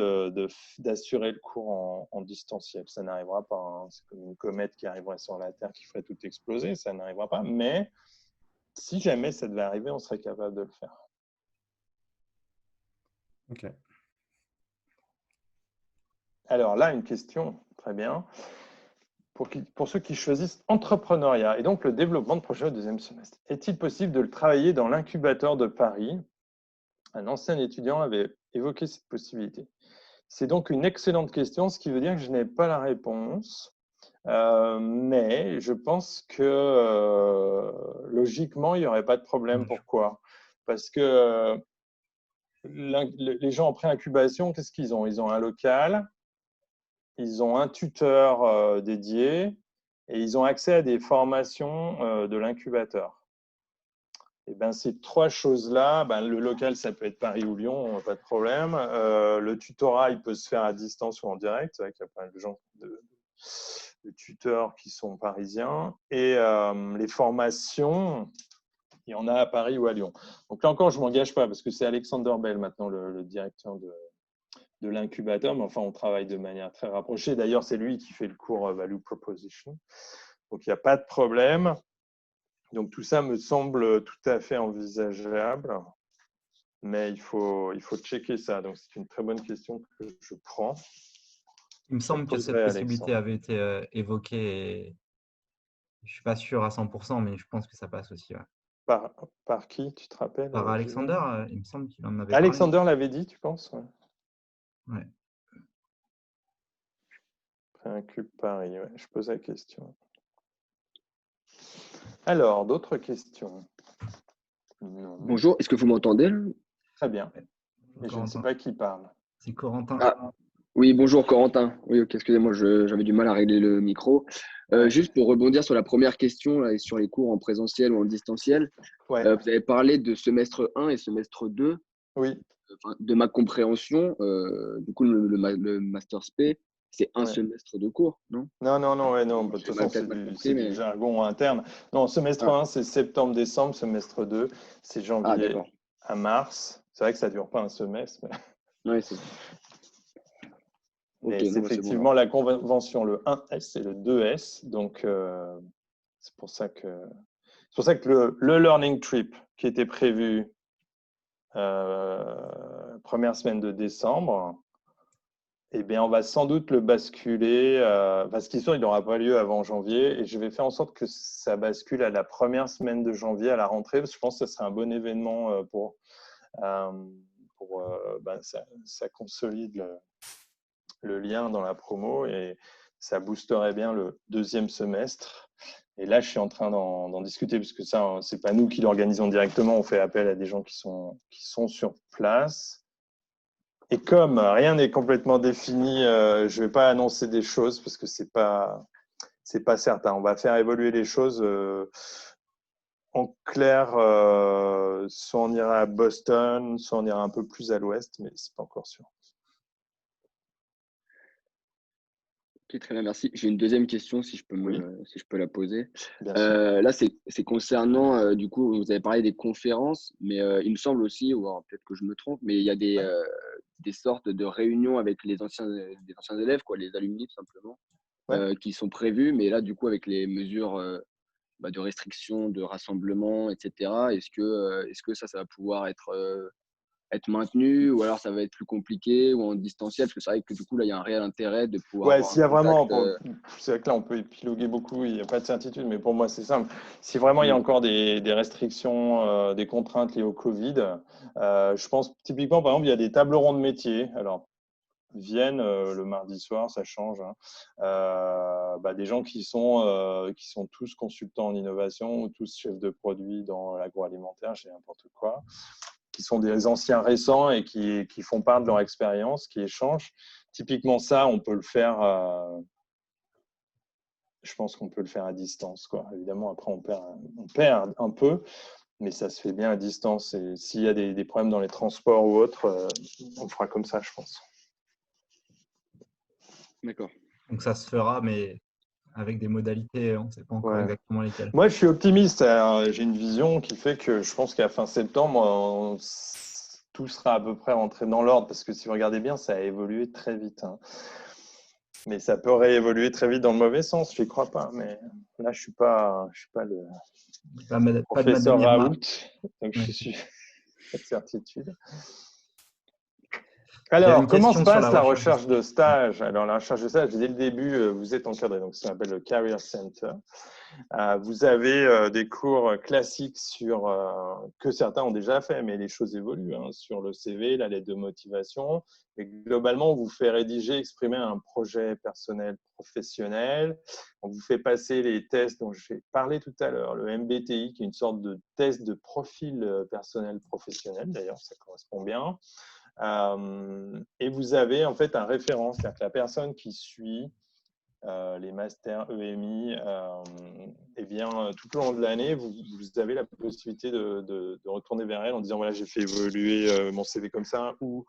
d'assurer le cours en distanciel. Ça n'arrivera pas, hein. C'est comme une comète qui arriverait sur la Terre qui ferait tout exploser, ça n'arrivera pas. Mais si jamais ça devait arriver, on serait capable de le faire. Ok. Alors là, une question, très bien. Pour ceux qui choisissent entrepreneuriat et donc le développement de projets au deuxième semestre, est-il possible de le travailler dans l'incubateur de Paris? Un ancien étudiant avait évoqué cette possibilité. C'est donc une excellente question, ce qui veut dire que je n'ai pas la réponse. Mais je pense que logiquement, il n'y aurait pas de problème. Pourquoi? Parce que les gens en pré-incubation, qu'est-ce qu'ils ont? Ils ont un local, ils ont un tuteur dédié et ils ont accès à des formations de l'incubateur. Et ben, ces trois choses-là, le local, ça peut être Paris ou Lyon, pas de problème. Le tutorat, il peut se faire à distance ou en direct. C'est vrai qu'il y a pas mal de gens, de tuteurs qui sont parisiens. Et les formations, il y en a à Paris ou à Lyon. Donc là encore, je ne m'engage pas parce que c'est Alexander Bell maintenant le directeur de l'incubateur. Mais enfin, on travaille de manière très rapprochée. D'ailleurs, c'est lui qui fait le cours Value Proposition. Donc, il n'y a pas de problème. Donc, tout ça me semble tout à fait envisageable, mais il faut checker ça. Donc, c'est une très bonne question que je prends. Il me semble que cette possibilité avait été évoquée. Et je ne suis pas sûr à 100%, mais je pense que ça passe aussi. Ouais. Par qui, tu te rappelles? Par Alexander, il me semble qu'il en avait Alexander l'avait dit, tu penses? Ouais. Préincube Paris, ouais, je pose la question. Alors, d'autres questions? Non. Bonjour, est-ce que vous m'entendez? Très bien. Et je ne sais pas qui parle. C'est Corentin. Ah, oui, bonjour Corentin. Oui, ok, excusez-moi, j'avais du mal à régler le micro. Juste pour rebondir sur la première question là, et sur les cours en présentiel ou en distanciel, ouais. Vous avez parlé de semestre 1 et semestre 2. Oui. De ma compréhension, du coup, le Master SP, c'est un semestre de cours, non? Non. De toute façon, c'est du jargon interne. Non, semestre 1, c'est septembre-décembre. Semestre 2, c'est janvier à mars. C'est vrai que ça ne dure pas un semestre. Mais... Ouais, c'est c'est effectivement la convention, le 1S et le 2S. Donc, c'est pour ça que le Learning Trip qui était prévu première semaine de décembre, eh bien, on va sans doute le basculer, parce qu'il n'aura pas lieu avant janvier, et je vais faire en sorte que ça bascule à la première semaine de janvier, à la rentrée, parce que je pense que ce serait un bon événement ça consolide le lien dans la promo, et ça boosterait bien le deuxième semestre. Et là, je suis en train d'en discuter, parce que ça, ce n'est pas nous qui l'organisons directement, on fait appel à des gens qui sont sur place. Et comme rien n'est complètement défini, je ne vais pas annoncer des choses parce que c'est pas certain. On va faire évoluer les choses. En clair, soit on ira à Boston, soit on ira un peu plus à l'ouest, mais c'est pas encore sûr. Ok, très bien, merci. J'ai une deuxième question, si je peux la poser. Là, c'est concernant, du coup, vous avez parlé des conférences, mais il me semble aussi, ou peut-être que je me trompe, mais il y a des sortes de réunions avec les anciens élèves, quoi, les alumni tout simplement, qui sont prévues, mais là, du coup, avec les mesures de restriction, de rassemblement, etc., est-ce que ça va pouvoir être maintenu, ou alors ça va être plus compliqué, ou en distanciel, parce que c'est vrai que du coup là il y a un réel intérêt de pouvoir avoir s'il y a vraiment, c'est vrai que là on peut épiloguer beaucoup, il n'y a pas de certitude, mais pour moi c'est simple. Si vraiment il y a encore des restrictions, des contraintes liées au Covid, je pense typiquement, par exemple, il y a des tables rondes métiers. Alors Vienne, le mardi soir, ça change. Des gens qui sont tous consultants en innovation ou tous chefs de produits dans l'agroalimentaire, j'ai n'importe quoi, qui sont des anciens récents et qui font part de leur expérience, qui échangent. Typiquement, ça, on peut le faire. Je pense qu'on peut le faire à distance, quoi. Évidemment, après, on perd un peu, mais ça se fait bien à distance. Et s'il y a des problèmes dans les transports ou autres, on fera comme ça, je pense. D'accord. Donc, ça se fera, mais avec des modalités, on ne sait pas encore exactement lesquelles. Moi, je suis optimiste. J'ai une vision qui fait que je pense qu'à fin septembre, tout sera à peu près rentré dans l'ordre, parce que si vous regardez bien, ça a évolué très vite. Hein. Mais ça peut réévoluer très vite dans le mauvais sens, je n'y crois pas. Mais là, je suis pas le professeur Raoult, donc je suis pas de certitude. Alors, comment se passe la recherche de stage? Alors, la recherche de stage, dès le début, vous êtes encadré, donc ça s'appelle le Career Center. Vous avez des cours classiques que certains ont déjà fait, mais les choses évoluent, hein, sur le CV, la lettre de motivation. Et globalement, on vous fait rédiger, exprimer un projet personnel professionnel. On vous fait passer les tests dont j'ai parlé tout à l'heure, le MBTI, qui est une sorte de test de profil personnel professionnel, d'ailleurs, ça correspond bien. Et vous avez en fait un référent, c'est-à-dire que la personne qui suit les masters EMI, eh bien, tout au long de l'année, vous avez la possibilité de retourner vers elle en disant voilà, j'ai fait évoluer mon CV comme ça, ou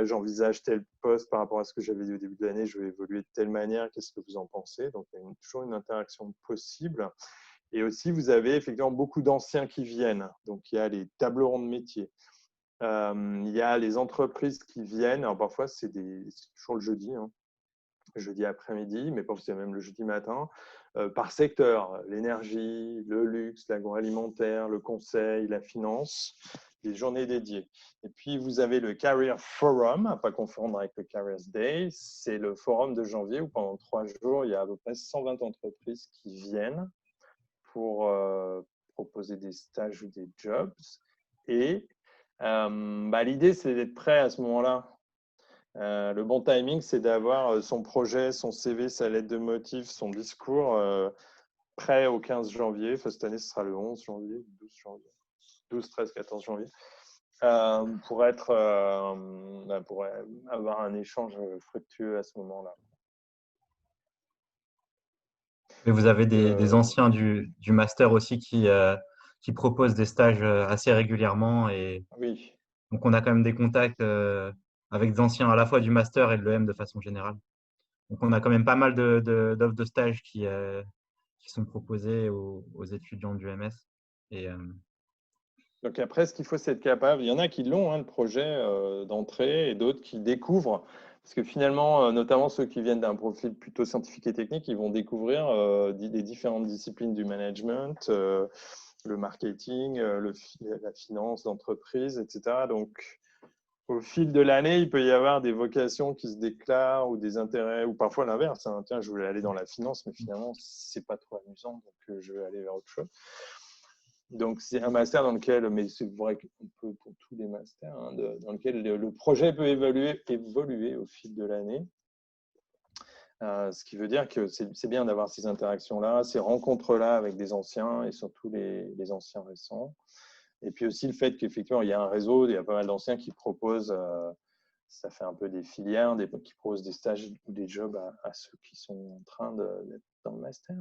j'envisage tel poste par rapport à ce que j'avais dit au début de l'année, je vais évoluer de telle manière, qu'est-ce que vous en pensez? Donc, il y a toujours une interaction possible. Et aussi, vous avez effectivement beaucoup d'anciens qui viennent. Donc, il y a les tables rondes de métiers. Il y a les entreprises qui viennent. Alors, parfois, c'est toujours le jeudi, hein, jeudi après-midi, mais parfois c'est même le jeudi matin, par secteur, l'énergie, le luxe, l'agroalimentaire, le conseil, la finance, des journées dédiées. Et puis, vous avez le Career Forum, à ne pas confondre avec le Careers Day. C'est le forum de janvier où pendant 3 jours, il y a à peu près 120 entreprises qui viennent pour proposer des stages ou des jobs. Et l'idée, c'est d'être prêt à ce moment-là. Le bon timing, c'est d'avoir son projet, son CV, sa lettre de motif, son discours prêt au 15 janvier. Enfin, cette année, ce sera le 11 janvier, 12 janvier, 12, 13, 14 janvier, pour avoir un échange fructueux à ce moment-là. Mais vous avez des anciens du master aussi qui proposent des stages assez régulièrement. Et oui. Donc, on a quand même des contacts avec des anciens à la fois du master et de l'EM de façon générale. Donc, on a quand même pas mal d'offres de stages qui sont proposées aux étudiants du MS. Donc après, ce qu'il faut, c'est être capable. Il y en a qui l'ont, hein, le projet d'entrée, et d'autres qui découvrent. Parce que finalement, notamment ceux qui viennent d'un profil plutôt scientifique et technique, ils vont découvrir les différentes disciplines du management, le marketing, la finance d'entreprise, etc. Donc, au fil de l'année, il peut y avoir des vocations qui se déclarent ou des intérêts, ou parfois l'inverse. Hein. Tiens, je voulais aller dans la finance, mais finalement, c'est pas trop amusant, donc je vais aller vers autre chose. Donc, c'est un master dans lequel, mais c'est vrai qu'on peut pour tous les masters, hein, dans lequel le projet peut évoluer au fil de l'année. Ce qui veut dire que c'est bien d'avoir ces interactions-là, ces rencontres-là avec des anciens et surtout les anciens récents. Et puis aussi le fait qu'effectivement, il y a un réseau, il y a pas mal d'anciens qui proposent, ça fait un peu des filières, qui proposent des stages ou des jobs à ceux qui sont en train d'être dans le master.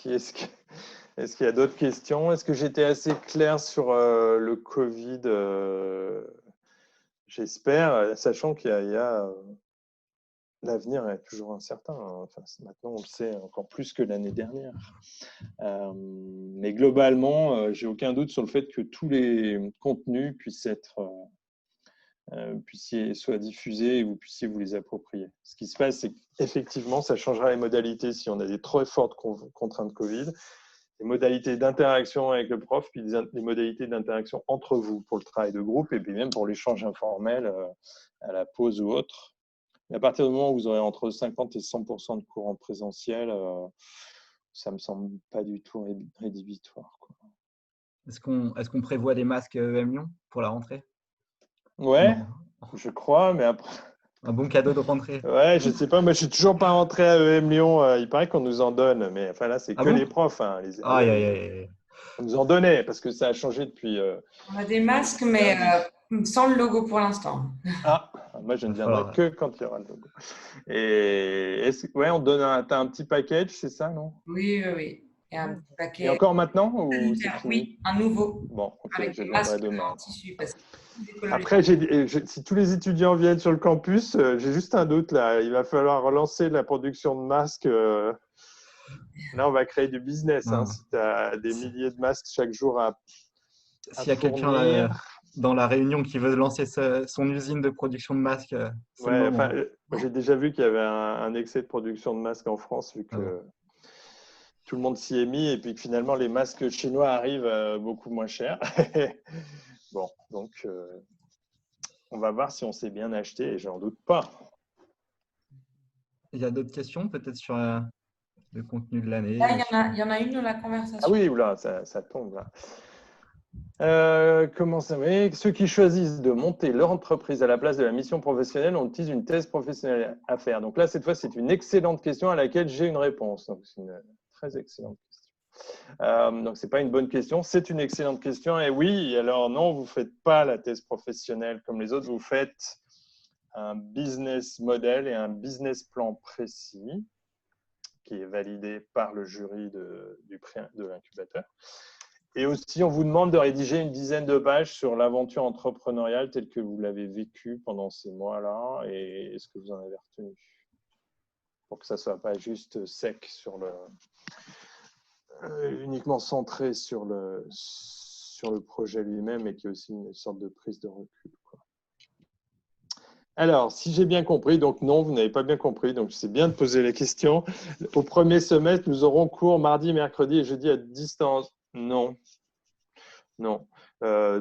Est-ce qu'il y a d'autres questions? Est-ce que j'étais assez clair sur le Covid? J'espère, sachant qu'il y a l'avenir est toujours incertain. Enfin, maintenant, on le sait encore plus que l'année dernière. Mais globalement, j'ai aucun doute sur le fait que tous les contenus soient diffusés et vous puissiez vous les approprier. Ce qui se passe, c'est qu'effectivement, ça changera les modalités si on a des trop fortes contraintes Covid, les modalités d'interaction avec le prof, puis les modalités d'interaction entre vous pour le travail de groupe et puis même pour l'échange informel à la pause ou autre. Mais à partir du moment où vous aurez entre 50 et 100% de cours en présentiel, ça ne me semble pas du tout rédhibitoire, quoi. Est-ce qu'on prévoit des masques EM Lyon pour la rentrée? Ouais, je crois, mais après… Un bon cadeau de rentrée. Ouais, je ne sais pas, moi je ne suis toujours pas rentré à EM Lyon, il paraît qu'on nous en donne, mais enfin là c'est que les profs. Hein, on nous en donnait parce que ça a changé depuis… On a des masques, mais sans le logo pour l'instant. Ah, moi je ne viendrai que quand il y aura le logo. Et on te donne t'as un petit package, c'est ça, non? Oui. Et un paquet. Et encore maintenant ou c'est fini? Oui, un nouveau. Bon, ok, avec je des viendrai masques demain. en tissu. Parce que Après, si tous les étudiants viennent sur le campus, j'ai juste un doute là. Il va falloir relancer la production de masques. Là, on va créer du business. Hein, si tu as des milliers de masques chaque jour à S'il y a quelqu'un dans la Réunion qui veut lancer son usine de production de masques, c'est le moment. J'ai déjà vu qu'il y avait un excès de production de masques en France, vu que tout le monde s'y est mis et puis que finalement, les masques chinois arrivent beaucoup moins chers. Bon, donc, on va voir si on s'est bien acheté et j'en doute pas. Il y a d'autres questions, peut-être sur le contenu de l'année? Il y en a une dans la conversation. Ah oui, oula, ça tombe là. Comment ça va? Ceux qui choisissent de monter leur entreprise à la place de la mission professionnelle ont-ils une thèse professionnelle à faire? Donc là, cette fois, c'est une excellente question à laquelle j'ai une réponse. Donc, c'est une très excellente question. Donc, ce n'est pas une bonne question, c'est une excellente question. Et oui, alors non, vous ne faites pas la thèse professionnelle comme les autres, vous faites un business model et un business plan précis qui est validé par le jury de l'incubateur. Et aussi, on vous demande de rédiger une dizaine de pages sur l'aventure entrepreneuriale telle que vous l'avez vécue pendant ces mois-là et ce que vous en avez retenu. Pour que ça ne soit pas juste sec sur uniquement centré sur le projet lui-même et qu'il y ait aussi une sorte de prise de recul, quoi. Alors, si j'ai bien compris, donc non, vous n'avez pas bien compris, donc c'est bien de poser les questions. Au premier semestre, nous aurons cours mardi, mercredi et jeudi à distance. Non. Non.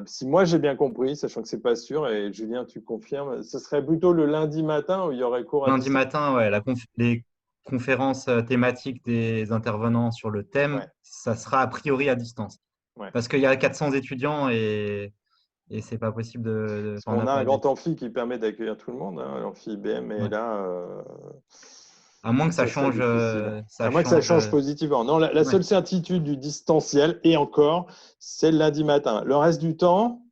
Si moi j'ai bien compris, sachant que ce n'est pas sûr, et Julien, tu confirmes, ce serait plutôt le lundi matin où il y aurait cours à Lundi distance. matin, ouais, les conférences thématiques des intervenants sur le thème, ça sera a priori à distance. Parce qu'il y a 400 étudiants et ce n'est pas possible de… On a un grand amphi qui permet d'accueillir tout le monde, hein, l'amphi IBM, et là… à moins que ça change. À moins que ça change positivement. Non, la seule certitude du distanciel, et encore, c'est le lundi matin. Le reste du temps,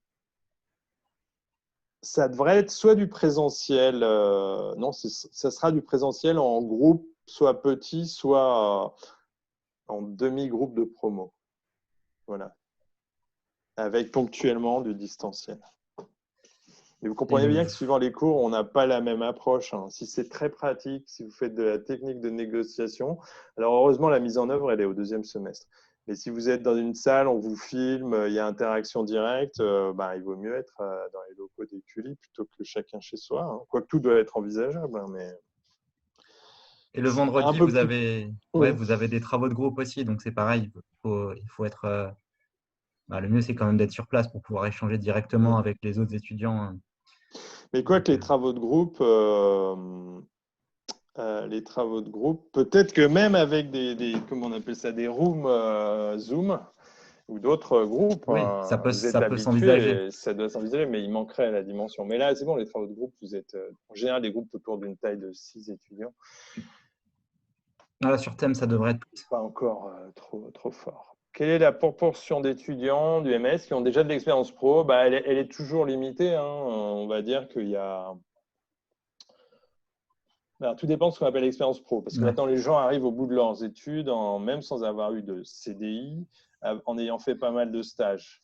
ça devrait être soit du présentiel, non, ça sera du présentiel en groupe, soit petit, soit en demi-groupe de promo. Voilà. Avec ponctuellement du distanciel. Et vous comprenez bien que suivant les cours, on n'a pas la même approche. Hein. Si c'est très pratique, si vous faites de la technique de négociation, alors heureusement, la mise en œuvre, elle est au deuxième semestre. Mais si vous êtes dans une salle, on vous filme, il y a interaction directe, il vaut mieux être dans les locaux des CULI plutôt que chacun chez soi. Hein. Quoique tout doit être envisageable. Hein, mais… Et le vendredi, vous avez des travaux de groupe aussi, donc c'est pareil. Il faut être… le mieux, c'est quand même d'être sur place pour pouvoir échanger directement avec les autres étudiants. Mais quoi que les travaux de groupe, peut-être que même avec comment on appelle ça, des rooms Zoom ou d'autres groupes, ça peut s'envisager. Ça doit s'envisager, mais il manquerait la dimension. Mais là, c'est bon, les travaux de groupe, vous êtes en général des groupes autour d'une taille de 6 étudiants. Sur thème, ça devrait être… Pas encore trop fort. Quelle est la proportion d'étudiants du MS qui ont déjà de l'expérience pro? Elle est toujours limitée. Hein. On va dire qu'il y a… Alors, tout dépend de ce qu'on appelle l'expérience pro. Parce que maintenant, les gens arrivent au bout de leurs études, même sans avoir eu de CDI, en ayant fait pas mal de stages.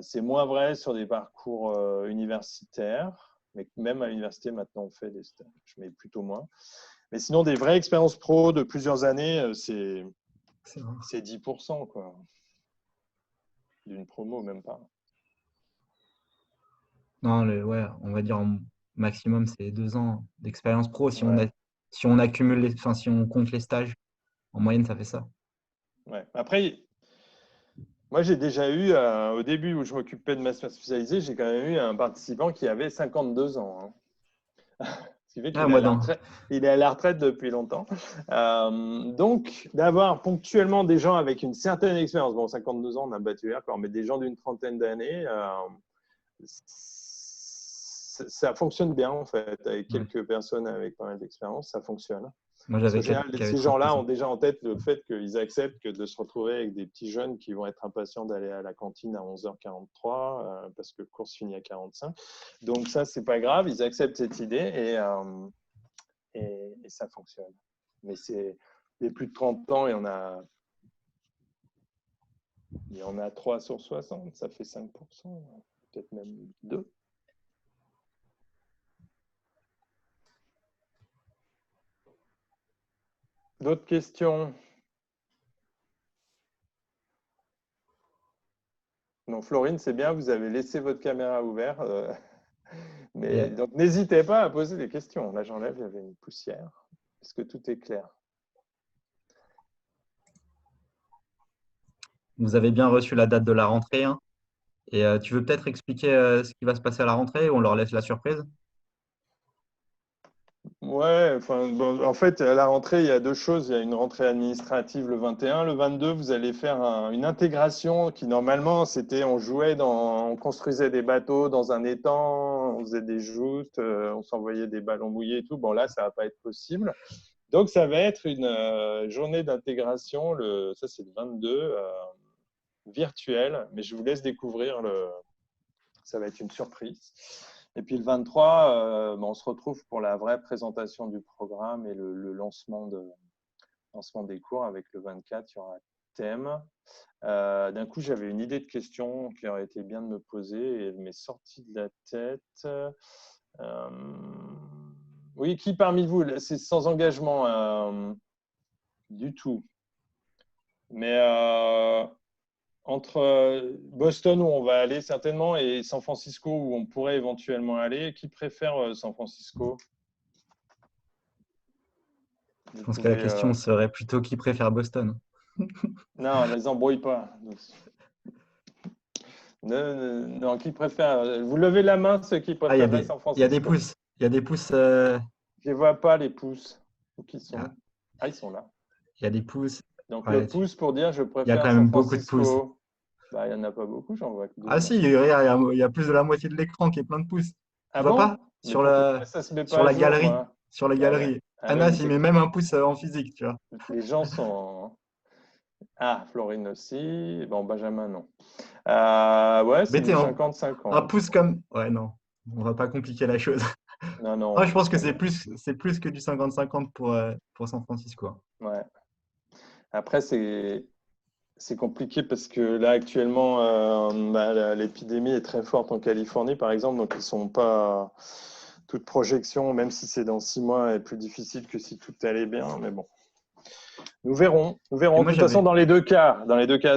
C'est moins vrai sur des parcours universitaires. Mais même à l'université, maintenant, on fait des stages, mais plutôt moins. Mais sinon, des vraies expériences pro de plusieurs années, c'est 10%, quoi. D'une promo, même pas. Non, on va dire en maximum, c'est 2 ans d'expérience pro. Si on accumule si on compte les stages, en moyenne, ça fait ça. Ouais. Après, moi, j'ai déjà eu, au début où je m'occupais de master spécialisé, j'ai quand même eu un participant qui avait 52 ans. Hein. Ce qui fait qu'il est à la retraite depuis longtemps. Donc, d'avoir ponctuellement des gens avec une certaine expérience, bon, 52 ans, on a battu encore, mais des gens d'une trentaine d'années, ça fonctionne bien, en fait. Avec quelques personnes avec pas mal d'expérience, ça fonctionne. Moi, ces gens-là ont déjà en tête le fait qu'ils acceptent de se retrouver avec des petits jeunes qui vont être impatients d'aller à la cantine à 11h43 parce que le cours se finit à 45. Donc ça, c'est pas grave, ils acceptent cette idée et ça fonctionne. Mais c'est les plus de 30 ans, il y en a 3 sur 60, ça fait 5%. peut-être même 2. D'autres questions? Non, Florine, c'est bien, vous avez laissé votre caméra ouverte. Mais donc, n'hésitez pas à poser des questions. Là, j'enlève, il y avait une poussière. Est-ce que tout est clair? Vous avez bien reçu la date de la rentrée, hein. Et tu veux peut-être expliquer ce qui va se passer à la rentrée ou on leur laisse la surprise? Ouais, enfin, bon, en fait, à la rentrée, il y a 2 choses. Il y a une rentrée administrative le 21. Le 22, vous allez faire une intégration qui, normalement, c'était on construisait des bateaux dans un étang, on faisait des joutes, on s'envoyait des ballons mouillés et tout. Bon, là, ça va pas être possible. Donc, ça va être une journée d'intégration, ça c'est le 22, virtuel, mais je vous laisse découvrir ça va être une surprise. Et puis le 23, on se retrouve pour la vraie présentation du programme et le lancement des cours avec le 24, il y aura un thème. D'un coup, j'avais une idée de question qui aurait été bien de me poser et elle m'est sortie de la tête. Oui, qui parmi vous, c'est sans engagement du tout, mais entre Boston où on va aller certainement et San Francisco où on pourrait éventuellement aller, qui préfère San Francisco? Je pense que la question serait plutôt qui préfère Boston. Non, ne les embrouille pas. Non, qui préfère? Vous levez la main ceux qui préfèrent San Francisco. Il y a des pouces. Il y a des pouces. Je ne vois pas les pouces. Où qu'ils sont? Ah, ils sont là. Il y a des pouces. Donc le pouce pour dire je préfère il y a quand San même beaucoup de pouces. Francisco. Bah, il n'y en a pas beaucoup, j'en vois que 2. Ah si, regarde, il y a plus de la moitié de l'écran qui est plein de pouces. Ah Tu vois bon? pas? Mais Sur ça se met sur pas la à jour, galerie. moi. Sur la Ah galerie. ouais. Ah ouais, Anas, mais il met même un pouce en physique, tu vois. les gens sont… Ah, Florine aussi. Bon, Benjamin, non. Ouais, c'est du Mettez 50-50. un pouce comme… Ouais, non, on va pas compliquer la chose. Non, non. Moi, je pense que c'est plus que du 50-50 pour San Francisco. Ouais. Après, c'est compliqué parce que là, actuellement, l'épidémie est très forte en Californie, par exemple. Donc, ils ne sont pas… Toute projection, même si c'est dans 6 mois, est plus difficile que si tout allait bien. Mais bon. Nous verrons. Nous verrons. De toute façon, dans les deux cas,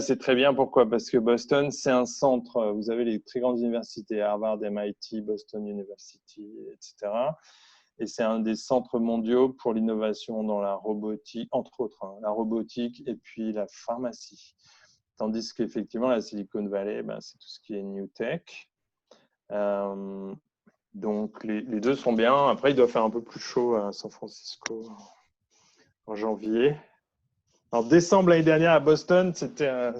c'est très bien. Pourquoi? Parce que Boston, c'est un centre. Vous avez les très grandes universités, Harvard, MIT, Boston University, etc. Et c'est un des centres mondiaux pour l'innovation dans la robotique, entre autres, la robotique et puis la pharmacie. Tandis qu'effectivement, la Silicon Valley, c'est tout ce qui est New Tech. Donc, les deux sont bien. Après, il doit faire un peu plus chaud à San Francisco en janvier. En décembre l'année dernière à Boston, c'était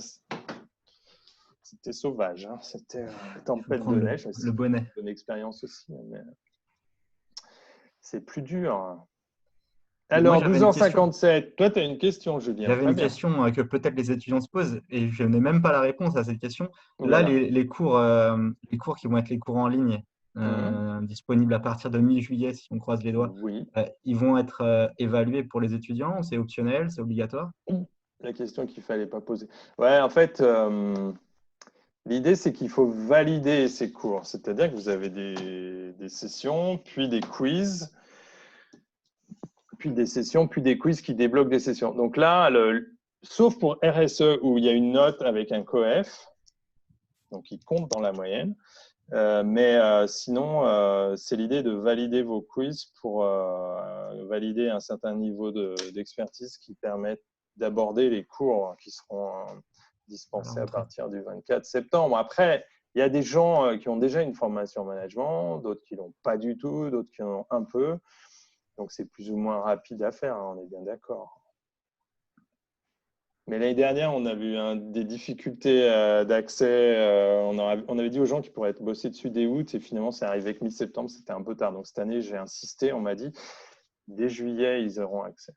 sauvage. Hein. C'était une tempête de neige. Le bonnet. Une bonne expérience aussi. Mais c'est plus dur. Alors, 12h57. Toi, tu as une question, Julien. J'avais une question que peut-être les étudiants se posent et je n'ai même pas la réponse à cette question. Là, les cours qui vont être les cours en ligne, disponibles à partir de mi-juillet, si on croise les doigts, ils vont être évalués pour les étudiants ou c'est optionnel, c'est obligatoire? La question qu'il ne fallait pas poser. Ouais, en fait, l'idée, c'est qu'il faut valider ces cours. C'est-à-dire que vous avez des sessions, puis des quiz, puis des sessions, puis des quiz qui débloquent des sessions. Donc là, sauf pour RSE, où il y a une note avec un coef, donc il compte dans la moyenne. Mais sinon, c'est l'idée de valider vos quiz pour valider un certain niveau d'expertise qui permettent d'aborder les cours qui seront dispensés à partir du 24 septembre. Après, il y a des gens qui ont déjà une formation en management, d'autres qui ne l'ont pas du tout, d'autres qui en ont un peu. Donc, c'est plus ou moins rapide à faire, hein, on est bien d'accord. Mais l'année dernière, on a eu des difficultés d'accès. On avait dit aux gens qu'ils pourraient bosser dessus dès août et finalement, c'est arrivé que mi-septembre, c'était un peu tard. Donc, cette année, j'ai insisté. On m'a dit dès juillet, ils auront accès.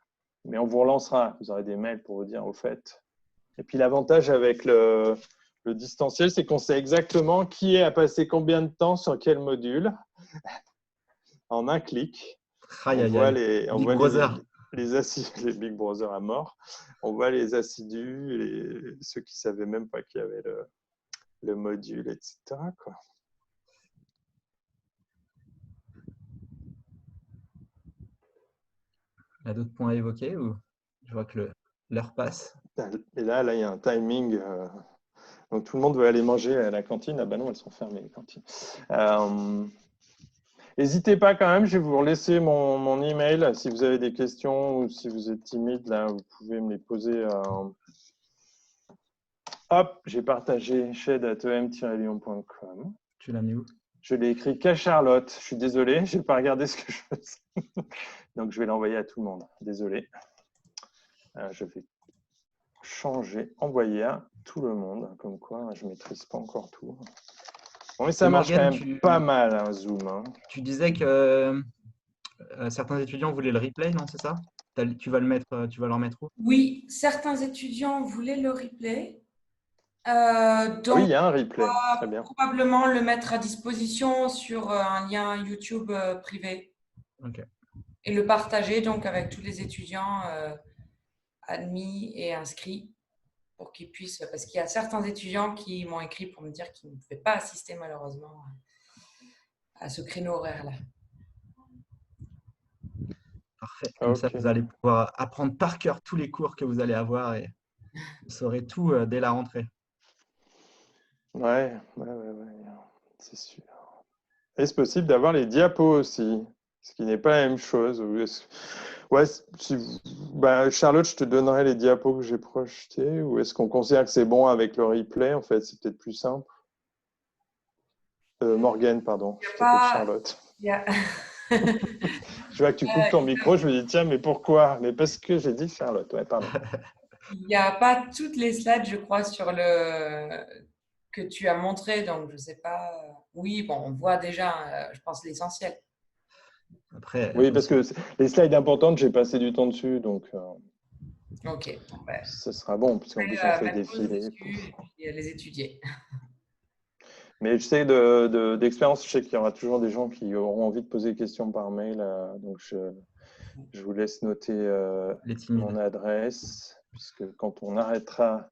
Mais on vous relancera. Vous aurez des mails pour vous dire au fait. Et puis, l'avantage avec le distanciel, c'est qu'on sait exactement qui a passé combien de temps sur quel module en un clic. On voit les Big Brother à mort. On voit les assidus, ceux qui ne savaient même pas qu'il y avait le module, etc. Quoi. Il y a d'autres points à évoquer ou je vois que l'heure passe. Et là, il y a un timing. Donc, tout le monde veut aller manger à la cantine. Ah ben non, elles sont fermées, les cantines. N'hésitez pas quand même, je vais vous laisser mon email. Si vous avez des questions ou si vous êtes timide, là, vous pouvez me les poser. Hop, j'ai partagé shed@em-lyon.com. Tu l'as mis où? Je l'ai écrit qu'à Charlotte. Je suis désolé, je n'ai pas regardé ce que je faisais. Donc, je vais l'envoyer à tout le monde. Désolé. Je vais changer, envoyer à tout le monde. Comme quoi, je ne maîtrise pas encore tout. Bon, mais ça marche Morgane, quand même pas mal, hein, Zoom. Hein. Tu disais que certains étudiants voulaient le replay, non, c'est ça? Tu vas le remettre où? Oui, certains étudiants voulaient le replay. Donc, oui, il y a un replay. Très bien. Probablement le mettre à disposition sur un lien YouTube privé. Okay. Et le partager donc avec tous les étudiants admis et inscrits pour qu'ils puissent, parce qu'il y a certains étudiants qui m'ont écrit pour me dire qu'ils ne pouvaient pas assister malheureusement à ce créneau horaire-là. Parfait. Comme ça, vous allez pouvoir apprendre par cœur tous les cours que vous allez avoir et vous saurez tout dès la rentrée. Ouais, c'est sûr. Est-ce possible d'avoir les diapos aussi? Ce qui n'est pas la même chose. Ouais, Charlotte, je te donnerai les diapos que j'ai projetés. Ou est-ce qu'on considère que c'est bon avec le replay? En fait, c'est peut-être plus simple. Morgane, pardon. Je t'appelle Charlotte. Je vois que tu coupes ton micro. Je me dis, tiens, mais pourquoi? Mais parce que j'ai dit Charlotte. Ouais, pardon. Il n'y a pas toutes les slides, je crois, sur que tu as montré. Donc, je ne sais pas. Oui, bon, on voit déjà, je pense, l'essentiel. Après, oui, parce que les slides importantes, j'ai passé du temps dessus, donc ok, ce sera bon, puisqu'en plus on fait défiler. Et puis les étudier. Mais je sais d'expérience, je sais qu'il y aura toujours des gens qui auront envie de poser des questions par mail, donc je vous laisse noter mon adresse, puisque quand on arrêtera,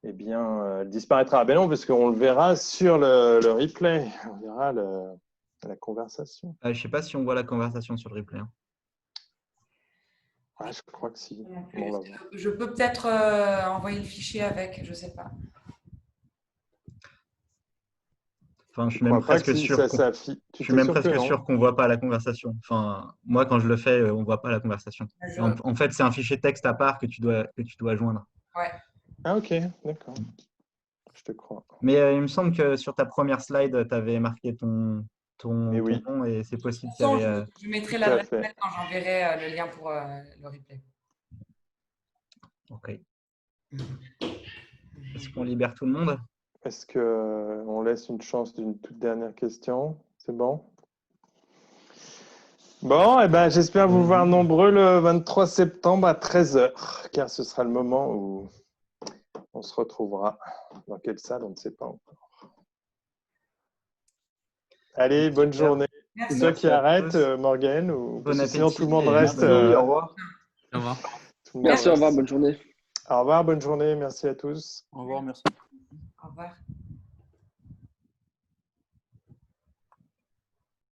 eh bien, elle disparaîtra. Ben non, parce qu'on le verra sur le replay, on verra la conversation. Je ne sais pas si on voit la conversation sur le replay. Hein. Ah, je crois que si. Je peux peut-être envoyer le fichier avec, je ne sais pas. Enfin, je suis même presque sûr qu'on ne voit pas la conversation. Enfin, moi, quand je le fais, on ne voit pas la conversation. En fait, c'est un fichier texte à part que tu dois joindre. Ouais. Ah, ok, d'accord. Je te crois. Mais il me semble que sur ta première slide, tu avais marqué ton nom et c'est possible qu'il y avait… Je mettrai l'adresse mail quand j'enverrai le lien pour le replay. Ok. Est-ce qu'on libère tout le monde? Est-ce qu'on laisse une chance d'une toute dernière question? C'est bon? Bon, eh ben, j'espère vous voir nombreux le 23 septembre à 13h, car ce sera le moment où on se retrouvera. Dans quelle salle, on ne sait pas encore. Allez, bonne journée. C'est toi qui arrête, Morgane, ou parce que sinon tout le monde reste. Au revoir. Au revoir. Merci, au revoir, bonne journée. Au revoir, bonne journée, merci à tous. Au revoir, merci. Au revoir.